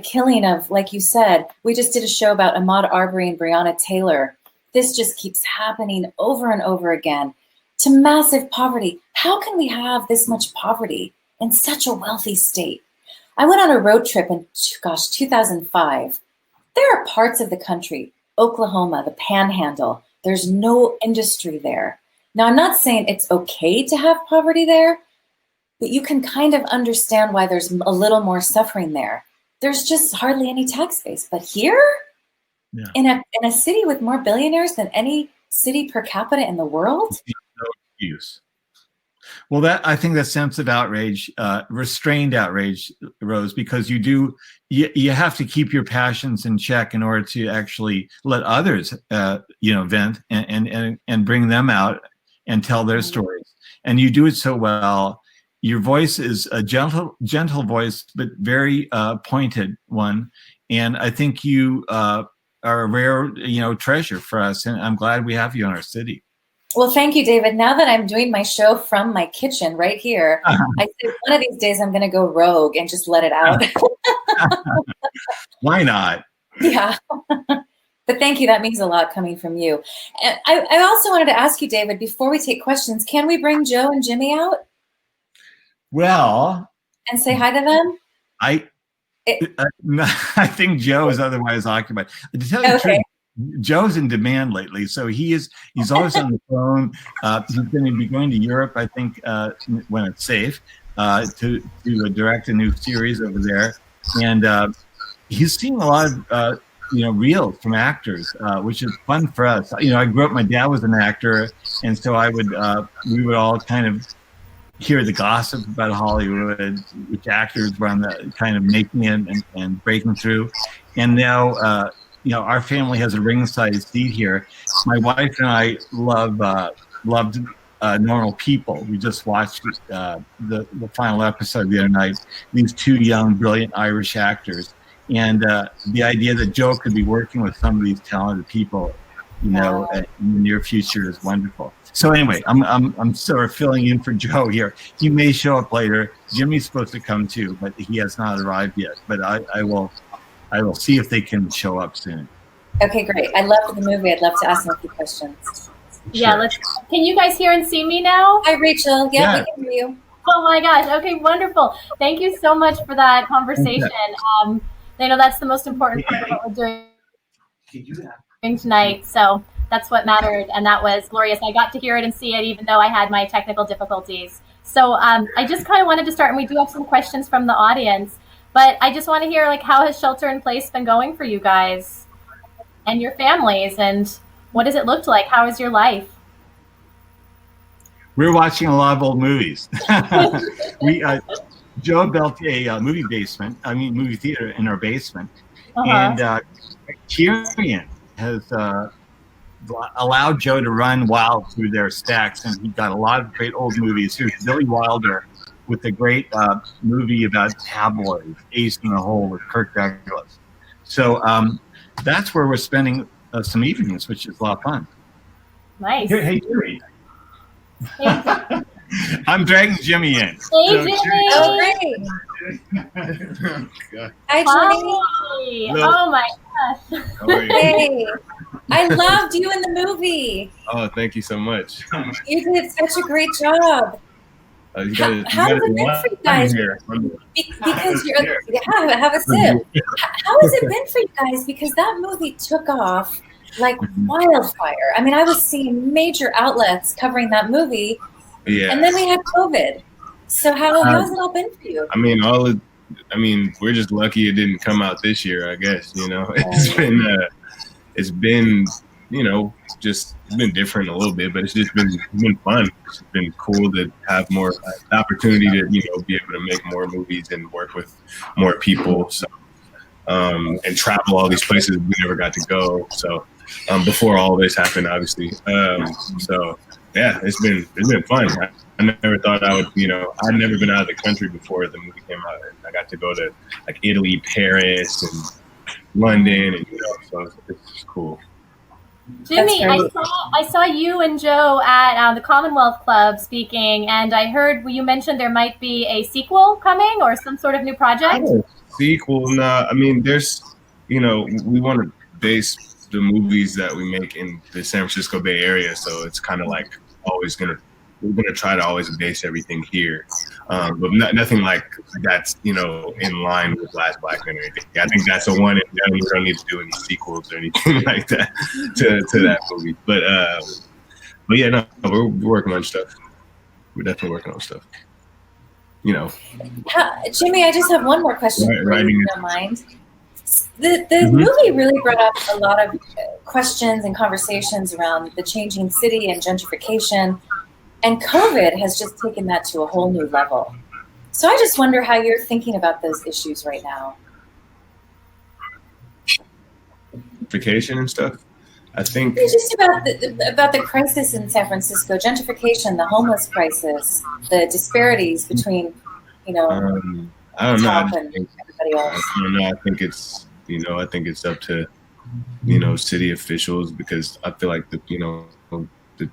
killing of, like you said, we just did a show about Ahmaud Arbery and Breonna Taylor. This just keeps happening over and over again. To massive poverty. How can we have this much poverty in such a wealthy state? I went on a road trip in, 2005. There are parts of the country, Oklahoma, the Panhandle, there's no industry there. Now, I'm not saying it's okay to have poverty there, but you can kind of understand why there's a little more suffering there. There's just hardly any tax base. But here, in a city with more billionaires than any city per capita in the world? No excuse. Well, I think that sense of outrage, restrained outrage, Rose, because you have to keep your passions in check in order to actually let others, vent and bring them out and tell their stories. And you do it so well. Your voice is a gentle voice, but very pointed one. And I think you are a rare, treasure for us. And I'm glad we have you in our city. Well, thank you, David. Now that I'm doing my show from my kitchen right here, I said one of these days I'm going to go rogue and just let it out. Why not? Yeah. But thank you. That means a lot coming from you. And I also wanted to ask you, David, before we take questions, can we bring Joe and Jimmy out? Well. And say hi to them? I think Joe is otherwise occupied. To tell you the truth, Joe's in demand lately, so he's always on the phone. He's going to be going to Europe, I think, when it's safe, to direct a new series over there, and he's seeing a lot of reels from actors, which is fun for us. I grew up. My dad was an actor, and so we would all kind of hear the gossip about Hollywood, which actors were on the kind of making it and breaking through, and now. Our family has a ringside seat here. My wife and I loved Normal People. We just watched the final episode the other night. These two young, brilliant Irish actors, And the idea that Joe could be working with some of these talented people, in the near future is wonderful. So anyway, I'm sort of filling in for Joe here. He may show up later. Jimmy's supposed to come too, but he has not arrived yet. But I will see if they can show up soon. Okay, great. I loved the movie. I'd love to ask them a few questions. Yeah, Sure. can you guys hear and see me now? Hi, Rachel. Yeah, Yeah. we can hear you. Oh my gosh. Okay, wonderful. Thank you so much for that conversation. I know that's the most important part of what we're doing tonight. So that's what mattered, and that was glorious. I got to hear it and see it, even though I had my technical difficulties. So I just kind of wanted to start, and we do have some questions from the audience, but I just want to hear, like, how has shelter in place been going for you guys and your families, and what does it look like? How is your life? We're watching a lot of old movies. Joe built a movie theater in our basement, and Tyrion has allowed Joe to run wild through their stacks, and he got a lot of great old movies. Here's Billy Wilder with a great movie about tabloids, Ace in the Hole with Kirk Douglas. So that's where we're spending some evenings, which is a lot of fun. Nice. Hey, Jerry. I'm dragging Jimmy in. Hey, So, Jimmy. Oh, great. Hi, Jimmy. Hi. Oh my gosh. How are you? Hey. I loved you in the movie. Oh, thank you so much. You did such a great job. How has it been for you guys? Because you're have a sip. How has it been for you guys? Because that movie took off like wildfire. I mean, I was seeing major outlets covering that movie, and then we had COVID. So how's it all been for you? I mean, we're just lucky it didn't come out this year, I guess. It's been it's been different a little bit, but it's just been fun. It's been cool to have more opportunity to be able to make more movies and work with more people. So and travel all these places we never got to go. So before all of this happened, obviously. So yeah, it's been fun. I never thought I would. I'd never been out of the country before the movie came out. And I got to go to like Italy, Paris, and London, and so it's cool. Jimmy, I saw you and Joe at the Commonwealth Club speaking, and I heard you mentioned there might be a sequel coming or some sort of new project. Sequel? Nah, I mean, there's, we want to base the movies that we make in the San Francisco Bay Area, so it's kind of like we're gonna try to always base everything here, but nothing like that's in line with Last Black Men or anything. I think that's the one, and we don't need to do any sequels or anything like that to that movie. But yeah, no, we're working on stuff. We're definitely working on stuff. Jimmy, I just have one more question for you, if you don't mind. The movie really brought up a lot of questions and conversations around the changing city and gentrification. And COVID has just taken that to a whole new level. So I just wonder how you're thinking about those issues right now. Vacation and stuff. I think It's just about the crisis in San Francisco, gentrification, the homeless crisis, the disparities between, I don't know. top and everybody else. I don't know. I think it's up to city officials, because I feel like the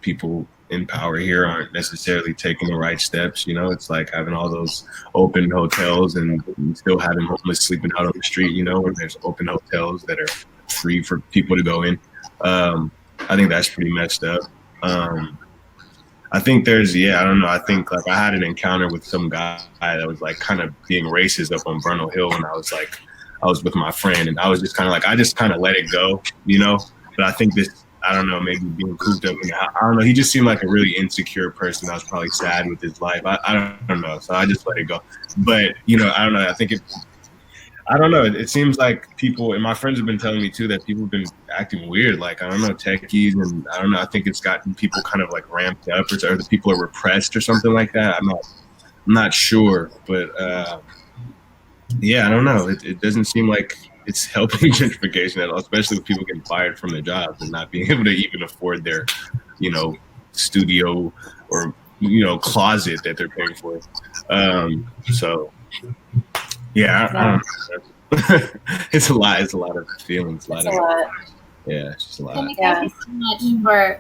people in power here aren't necessarily taking the right steps. It's like having all those open hotels and still having homeless sleeping out on the street, when there's open hotels that are free for people to go in. I think that's pretty messed up. I think I don't know. I think like I had an encounter with some guy that was like kind of being racist up on Bernal Hill, and I was with my friend, and I was just kind of like, I just kind of let it go, but I think I don't know, maybe being cooped up in I don't know. He just seemed like a really insecure person. I was probably sad with his life. I don't know. So I just let it go. But, I don't know. I don't know. It seems like people, and my friends have been telling me too, that people have been acting weird. Like, I don't know, techies, and I don't know. I think it's gotten people kind of like ramped up, or the people are repressed or something like that. I'm not sure. But yeah, I don't know. It doesn't seem like it's helping gentrification at all, especially with people getting fired from their jobs and not being able to even afford their, studio or, closet that they're paying for. So, yeah, I don't know. It's a lot. It's a lot of feelings. It's a lot. Yeah, it's just a lot. Thank you so much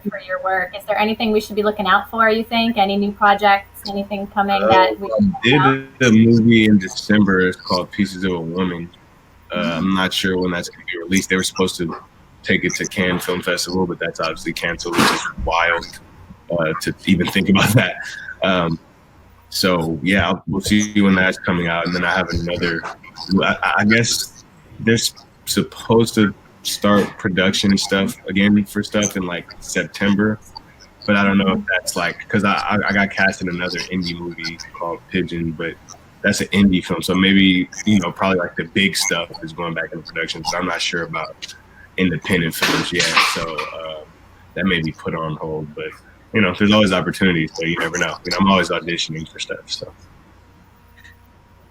for your work. Is there anything we should be looking out for, you think? Any new projects, anything coming that we did a movie in December. It's called Pieces of a Woman. I'm not sure when that's going to be released. They were supposed to take it to Cannes Film Festival, but that's obviously canceled, which is wild to even think about that. So yeah, we'll see when that's coming out. And then I have another, I guess they're supposed to start production stuff again for stuff in like September, but I don't know if that's like, because I got cast in another indie movie called Pigeon, but that's an indie film, so maybe, you know, probably like the big stuff is going back into production, but I'm not sure about independent films yet, so that may be put on hold. But you know, there's always opportunities, so you never know. You know, I'm always auditioning for stuff, so.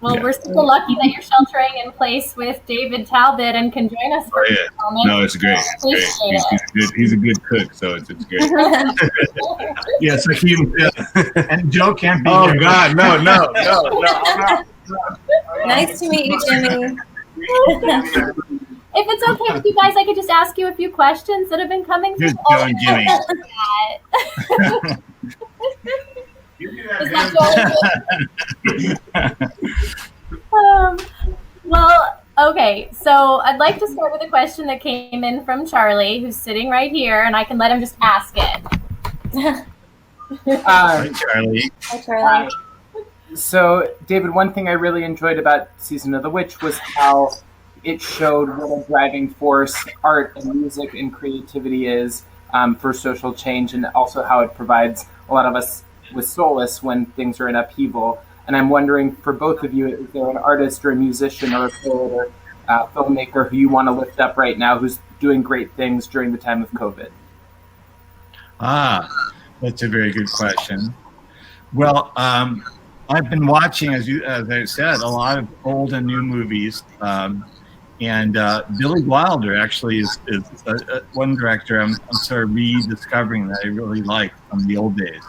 Well, yeah. We're super lucky that you're sheltering in place with David Talbot and can join us for a moment. No, it's great. It's great. He's a good cook, so it's great. Yeah, so and Joe can't be. Oh God, no. Nice to meet you, Jimmy. If it's okay with you guys, I could just ask you a few questions that have been coming through. Joe and Jimmy. Is that well, okay, so I'd like to start with a question that came in from Charlie, who's sitting right here, and I can let him just ask it. Hi, Charlie. Hi, Charlie. So, David, one thing I really enjoyed about Season of the Witch was how it showed what a driving force art and music and creativity is for social change, and also how it provides a lot of us with solace when things are in upheaval. And I'm wondering, for both of you, is there an artist or a musician or a poet or filmmaker who you want to lift up right now who's doing great things during the time of COVID? That's a very good question. Well, I've been watching, as I said, a lot of old and new movies. And Billy Wilder actually is one director I'm sort of rediscovering that I really like from the old days.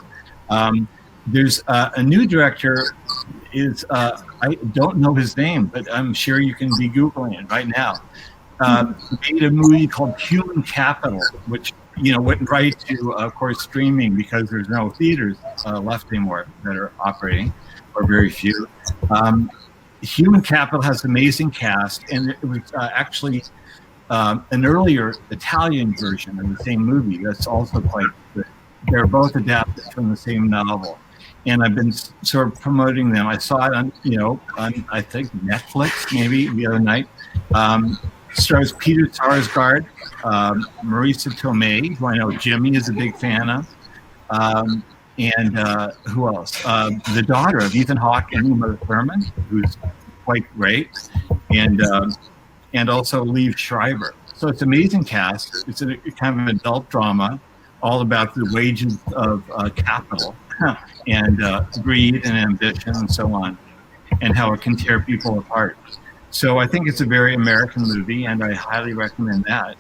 There's a new director, I don't know his name, but I'm sure you can be Googling it right now. Made a movie called Human Capital, which, you know, went right to, of course, streaming because there's no theaters left anymore that are operating, or very few. Human Capital has an amazing cast, and it was actually an earlier Italian version of the same movie that's also quite good. They're both adapted from the same novel, and I've been sort of promoting them. I saw it on I think Netflix maybe the other night. Stars Peter Sarsgaard, Marisa Tomei, who I know Jimmy is a big fan of, and who else? The daughter of Ethan Hawke and Uma Thurman, who's quite great, and also Liev Schreiber. So it's an amazing cast. It's a kind of an adult drama, all about the wages of capital and greed and ambition and so on, and how it can tear people apart. So I think it's a very American movie, and I highly recommend that.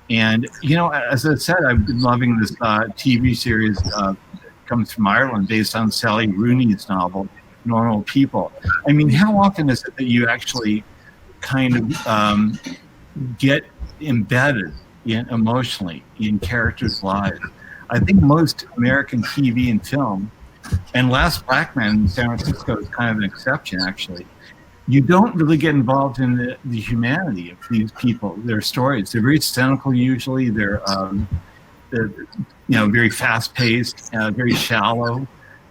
And, you know, as I said, I've been loving this TV series comes from Ireland based on Sally Rooney's novel, Normal People. I mean, how often is it that you actually kind of get embedded emotionally in characters' lives? I think most American TV and film, and Last Black Man in San Francisco is kind of an exception, actually. You don't really get involved in the humanity of these people, their stories. They're very cynical usually. They're very fast-paced, very shallow.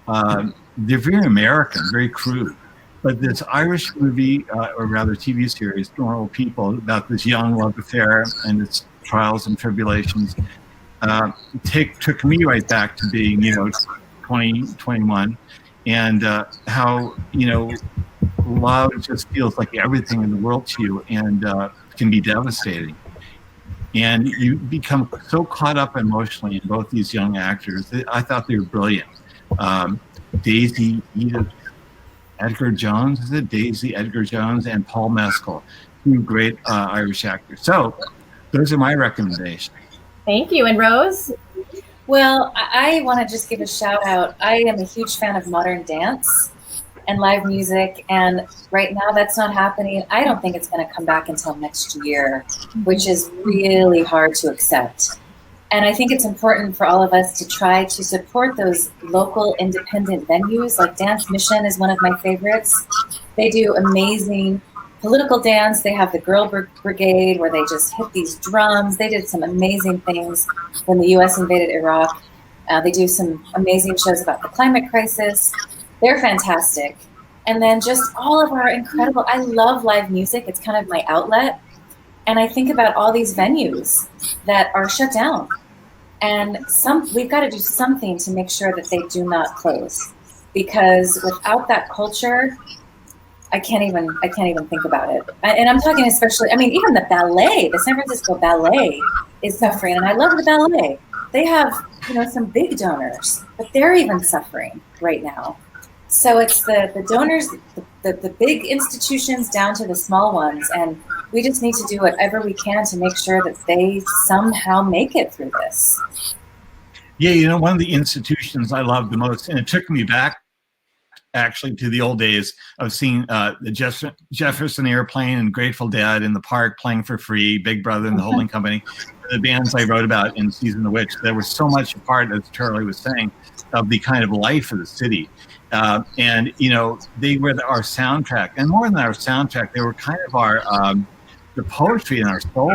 They're very American, very crude. But this Irish movie, or rather TV series, Normal People, about this young love affair and its trials and tribulations, took me right back to being, 20, 21, and how, love just feels like everything in the world to you, and can be devastating. And you become so caught up emotionally in both these young actors. I thought they were brilliant. Daisy Edith Edgar Jones, is it? Daisy Edgar Jones and Paul Mescal, two great Irish actors. So those are my recommendations. Thank you. And Rose? Well, I want to just give a shout out. I am a huge fan of modern dance. and live music. And right now that's not happening. I don't think it's going to come back until next year, which is really hard to accept. And I think it's important for all of us to try to support those local independent venues. Like Dance Mission is one of my favorites. They do amazing political dance. They have the Girl Brigade where they just hit these drums. They did some amazing things when the US invaded Iraq. They do some amazing shows about the climate crisis. They're fantastic. And then just all of our incredible, I love live music. It's kind of my outlet. And I think about all these venues that are shut down. And we've got to do something to make sure that they do not close. Because without that culture, I can't even think about it. And I'm talking especially, I mean, even the ballet, the San Francisco Ballet is suffering. And I love the ballet. They have, some big donors, but they're even suffering right now. So it's the donors, the big institutions down to the small ones. And we just need to do whatever we can to make sure that they somehow make it through this. Yeah, one of the institutions I love the most, and it took me back actually to the old days of seeing the Jefferson Airplane and Grateful Dead in the park playing for free, Big Brother and the Holding Company, the bands I wrote about in Season of the Witch. There was so much a part, as Charlie was saying, of the kind of life of the city. And, they were our soundtrack. And more than our soundtrack, they were kind of our the poetry in our soul.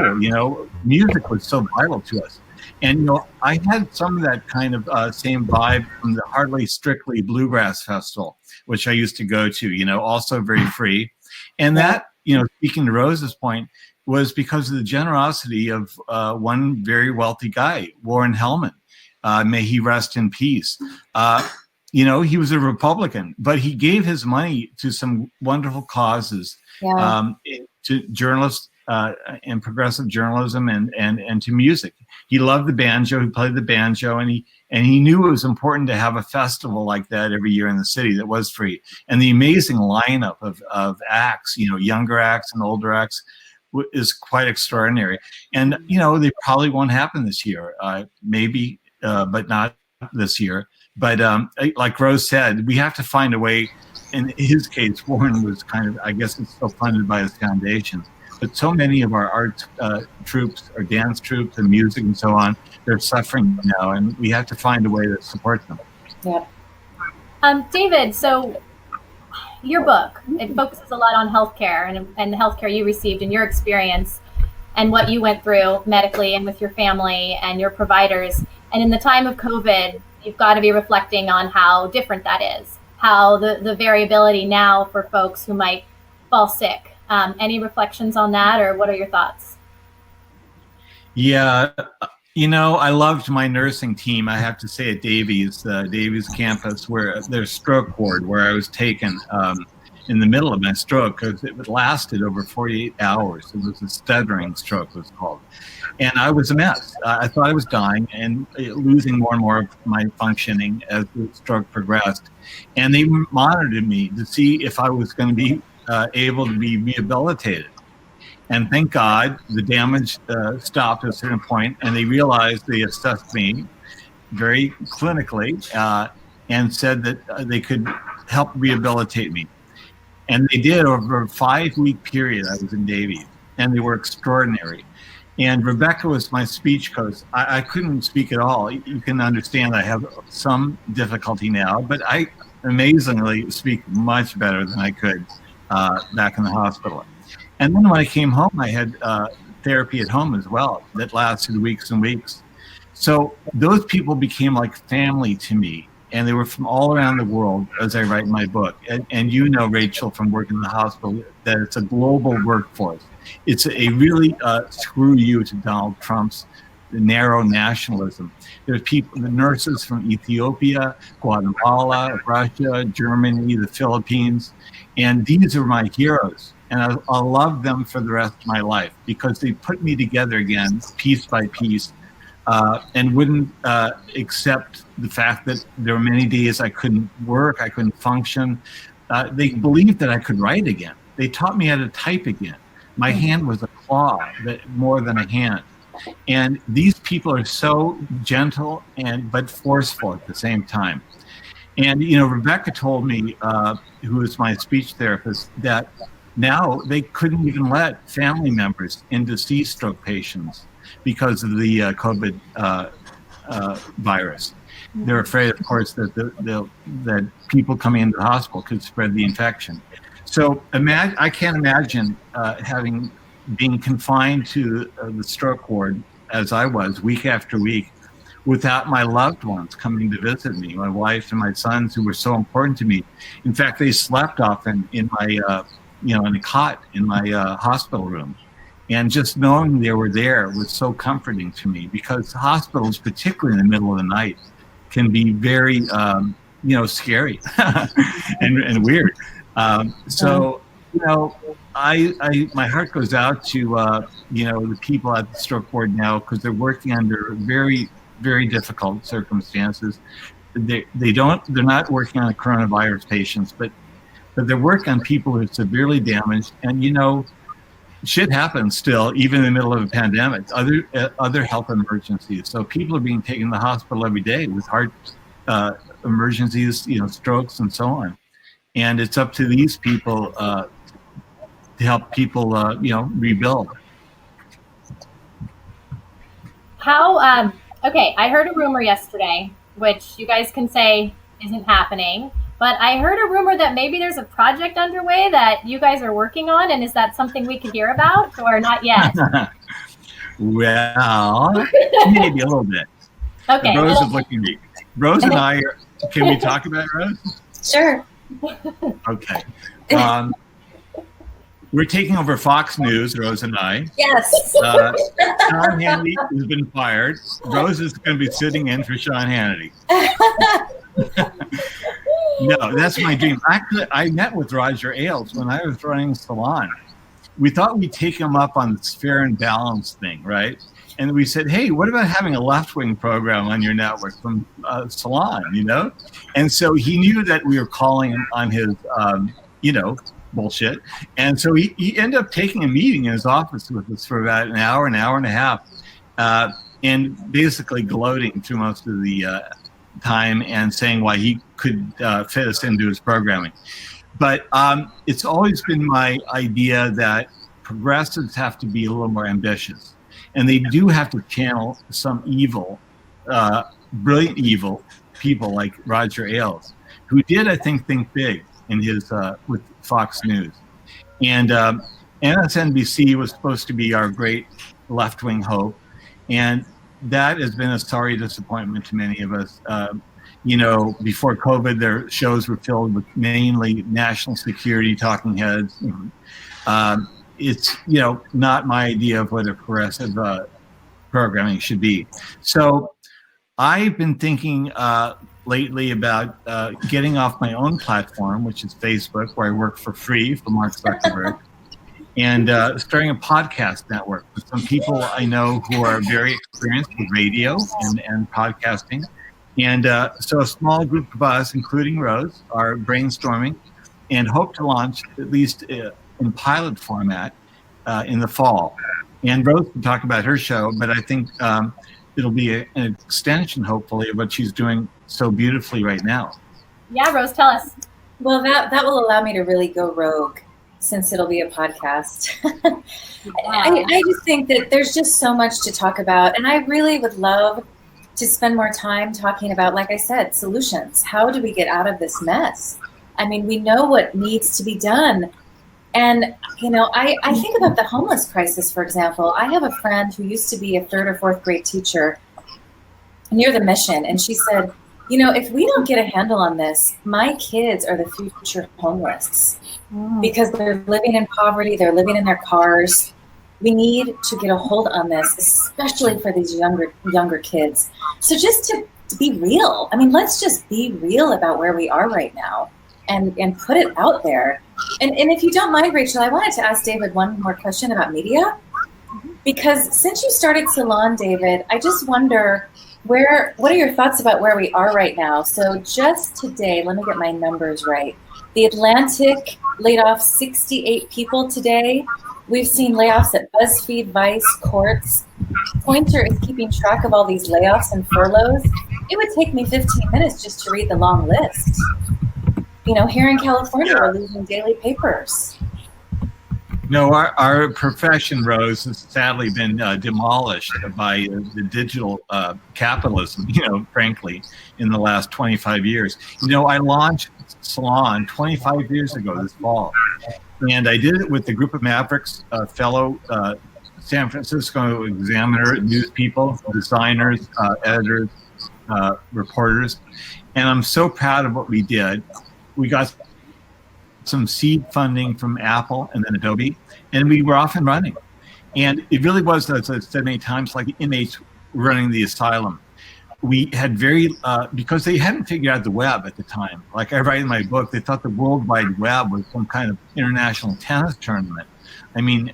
Music was so vital to us. And, I had some of that kind of same vibe from the Hardly Strictly Bluegrass Festival, which I used to go to, also very free. And that, speaking to Rose's point, was because of the generosity of one very wealthy guy, Warren Hellman. May he rest in peace. He was a Republican, but he gave his money to some wonderful causes, to journalists and progressive journalism and to music. He loved the banjo. He played the banjo, and he knew it was important to have a festival like that every year in the city that was free. And the amazing lineup of acts, younger acts and older acts, is quite extraordinary. And they probably won't happen this year, maybe, but not this year. But like Rose said, we have to find a way. In his case, Warren was kind of, I guess, it's still funded by his foundation. But so many of our art troops, our dance troops and music and so on, they're suffering now, and we have to find a way to support them. Yeah. David, so your book, it focuses a lot on healthcare and the healthcare you received in your experience and what you went through medically and with your family and your providers. And in the time of COVID, you've got to be reflecting on how different that is, how the variability now for folks who might fall sick. Any reflections on that, or what are your thoughts? Yeah, I loved my nursing team, I have to say, at Davies campus, where their stroke ward, where I was taken in the middle of my stroke, because it lasted over 48 hours. It was a stuttering stroke, it was called. And I was a mess. I thought I was dying and losing more and more of my functioning as the stroke progressed. And they monitored me to see if I was going to be able to be rehabilitated. And thank God the damage stopped at a certain point, and they realized, they assessed me very clinically and said that they could help rehabilitate me. And they did over a 5-week period. I was in Davies, and they were extraordinary. And Rebecca was my speech coach. I couldn't speak at all. You can understand I have some difficulty now, but I amazingly speak much better than I could back in the hospital. And then when I came home, I had therapy at home as well that lasted weeks and weeks. So those people became like family to me, and they were from all around the world, as I write in my book. And Rachel, from working in the hospital, that it's a global workforce. It's a really screw you to Donald Trump's narrow nationalism. There's people, the nurses from Ethiopia, Guatemala, Russia, Germany, the Philippines, and these are my heroes. And I'll love them for the rest of my life, because they put me together again, piece by piece, and wouldn't accept the fact that there were many days I couldn't work, I couldn't function. They believed that I could write again. They taught me how to type again. My hand was a claw more than a hand. And these people are so gentle but forceful at the same time. And, Rebecca told me, who is my speech therapist, that now they couldn't even let family members in to see stroke patients because of the COVID virus. They're afraid, of course, that that people coming into the hospital could spread the infection. So I can't imagine being confined to the stroke ward as I was week after week without my loved ones coming to visit me, my wife and my sons, who were so important to me. In fact, they slept often in my, in a cot in my hospital room. And just knowing they were there was so comforting to me, because hospitals, particularly in the middle of the night, can be very, scary and weird. So, my heart goes out to, the people at the stroke ward now, because they're working under very, very difficult circumstances. They're not working on coronavirus patients, but they're working on people who are severely damaged. And, shit happens still, even in the middle of a pandemic, other health emergencies. So people are being taken to the hospital every day with heart emergencies, strokes and so on. And it's up to these people to help people, rebuild. How, okay, I heard a rumor yesterday, which you guys can say isn't happening, but I heard a rumor that maybe there's a project underway that you guys are working on, and is that something we could hear about, or not yet? Well, maybe a little bit. Okay. Rose is looking at me. Rose and I, can we talk about it, Rose? Sure. Okay. We're taking over Fox News, Rose and I. Yes. Sean Hannity has been fired. Rose is going to be sitting in for Sean Hannity. No, that's my dream. Actually, I met with Roger Ailes when I was running Salon. We thought we'd take him up on this fair and balanced thing, right? And we said, hey, what about having a left-wing program on your network from Salon, And so he knew that we were calling him on his, bullshit. And so he ended up taking a meeting in his office with us for about an hour and a half, and basically gloating through most of the time and saying why he could fit us into his programming. But it's always been my idea that progressives have to be a little more ambitious. And they do have to channel some evil, brilliant evil people like Roger Ailes, who did, I think big in his with Fox News. And MSNBC was supposed to be our great left-wing hope. And that has been a sorry disappointment to many of us. Before COVID, their shows were filled with mainly national security talking heads. It's, not my idea of what a progressive programming should be. So I've been thinking lately about getting off my own platform, which is Facebook, where I work for free for Mark Zuckerberg, and starting a podcast network with some people I know who are very experienced with radio and podcasting. And so a small group of us, including Rose, are brainstorming and hope to launch at least in pilot format in the fall. And Rose can talk about her show, but I think it'll be an extension, hopefully, of what she's doing so beautifully right now. Yeah, Rose, tell us. Well, that will allow me to really go rogue, since it'll be a podcast. I just think that there's just so much to talk about, and I really would love to spend more time talking about, like I said, solutions. How do we get out of this mess? I mean, we know what needs to be done. And, I think about the homeless crisis, for example. I have a friend who used to be a 3rd or 4th grade teacher near the Mission. And she said, if we don't get a handle on this, my kids are the future homeless because they're living in poverty. They're living in their cars. We need to get a hold on this, especially for these younger kids. So just to be real, let's just be real about where we are right now and put it out there. And if you don't mind, Rachel, I wanted to ask David one more question about media, because since you started Salon, David, I just wonder what are your thoughts about where we are right now? So just today, let me get my numbers right. The Atlantic laid off 68 people today. We've seen layoffs at BuzzFeed, Vice, Quartz. Pointer is keeping track of all these layoffs and furloughs. it would take me 15 minutes just to read the long list. You know, here in California, we're losing daily papers. No, our profession, Rose, has sadly been demolished by the digital capitalism, you know, frankly, in the last 25 years. You know, I launched Salon 25 years ago this fall, and I did it with a group of Mavericks, fellow San Francisco Examiner news people, designers, editors, reporters, and I'm so proud of what we did. We got some seed funding from Apple and then Adobe, and we were off and running. And it really was, as I've said many times, like inmates running the asylum. We had because they hadn't figured out the web at the time. Like I write in my book, they thought the World Wide Web was some kind of international tennis tournament. I mean,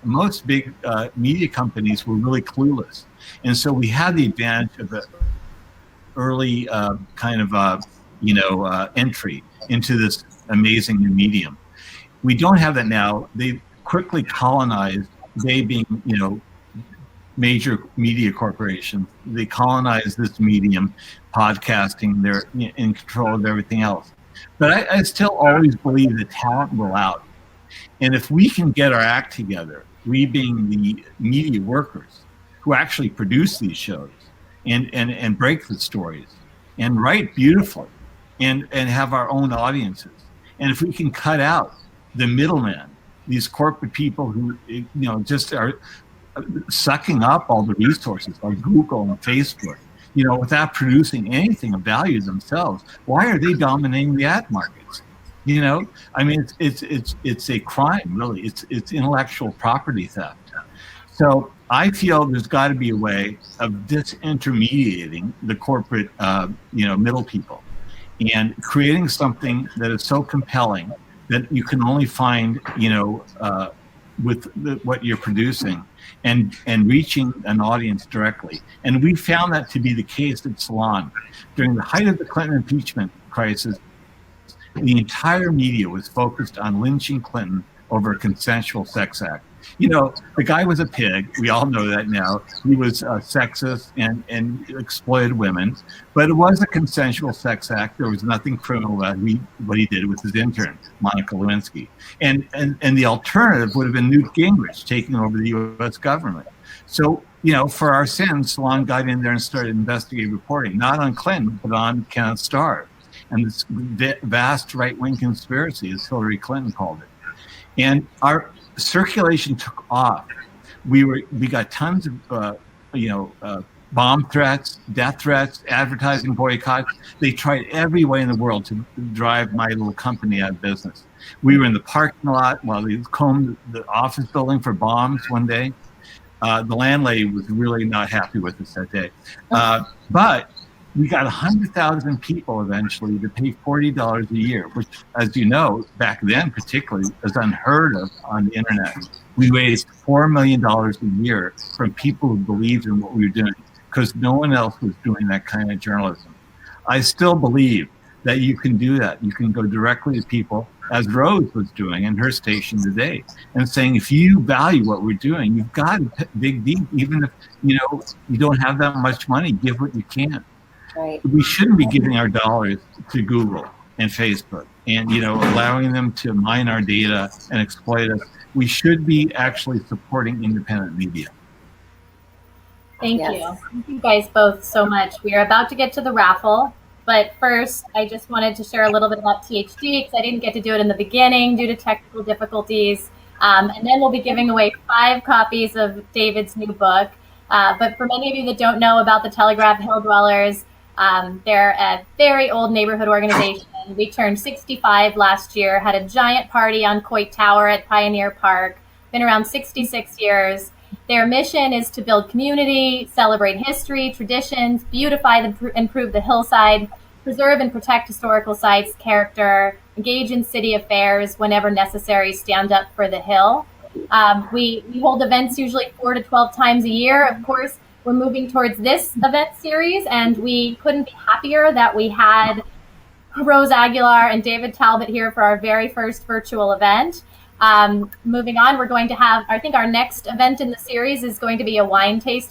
most big media companies were really clueless. And so we had the advantage of the early entry into this amazing new medium. We don't have that now. They quickly colonized, they being, you know, major media corporations. They colonized this medium, podcasting. They're in control of everything else. But I still always believe that talent will out. And if we can get our act together, we being the media workers who actually produce these shows and break the stories and write beautifully and have our own audiences. And if we can cut out the middlemen, these corporate people who, you know, just are sucking up all the resources like Google and Facebook, you know, without producing anything of value themselves, why are they dominating the ad markets? You know, I mean, it's a crime, really. It's intellectual property theft. So I feel there's got to be a way of disintermediating the corporate, middle people, and creating something that is so compelling that you can only find, with what you're producing, and reaching an audience directly. And we found that to be the case at Salon. During the height of the Clinton impeachment crisis, the entire media was focused on lynching Clinton over a consensual sex act. You know, the guy was a pig. We all know that now. He was sexist and exploited women, but it was a consensual sex act. There was nothing criminal about what he did with his intern, Monica Lewinsky. And the alternative would have been Newt Gingrich taking over the U.S. government. So, you know, for our sins, Salon got in there and started investigative reporting, not on Clinton, but on Kenneth Starr and this vast right-wing conspiracy, as Hillary Clinton called it. And our circulation took off. We got tons of bomb threats, death threats, advertising boycotts. They tried every way in the world to drive my little company out of business. We were in the parking lot while they combed the office building for bombs one day. The landlady was really not happy with us that day. But we got 100,000 people eventually to pay $40 a year, which, as you know, back then particularly, was unheard of on the internet. We raised $4 million a year from people who believed in what we were doing, because no one else was doing that kind of journalism. I still believe that you can do that. You can go directly to people, as Rose was doing in her station today, and saying, if you value what we're doing, you've got to dig deep. Even if you don't have that much money, give what you can. Right. We shouldn't be giving our dollars to Google and Facebook and allowing them to mine our data and exploit us. We should be actually supporting independent media. Thank you. Thank you guys both so much. We are about to get to the raffle, but first I just wanted to share a little bit about THD because I didn't get to do it in the beginning due to technical difficulties. And then we'll be giving away 5 copies of David's new book. But for many of you that don't know about the Telegraph Hill Dwellers, they're a very old neighborhood organization. We turned 65 last year, had a giant party on Coit Tower at Pioneer Park, been around 66 years. Their mission is to build community, celebrate history, traditions, beautify and improve the hillside, preserve and protect historical sites, character, engage in city affairs, whenever necessary, stand up for the hill. We hold events usually 4 to 12 times a year. Of course, we're moving towards this event series, and we couldn't be happier that we had Rose Aguilar and David Talbot here for our very first virtual event. Moving on, we're going to have, I think our next event in the series is going to be a wine tasting.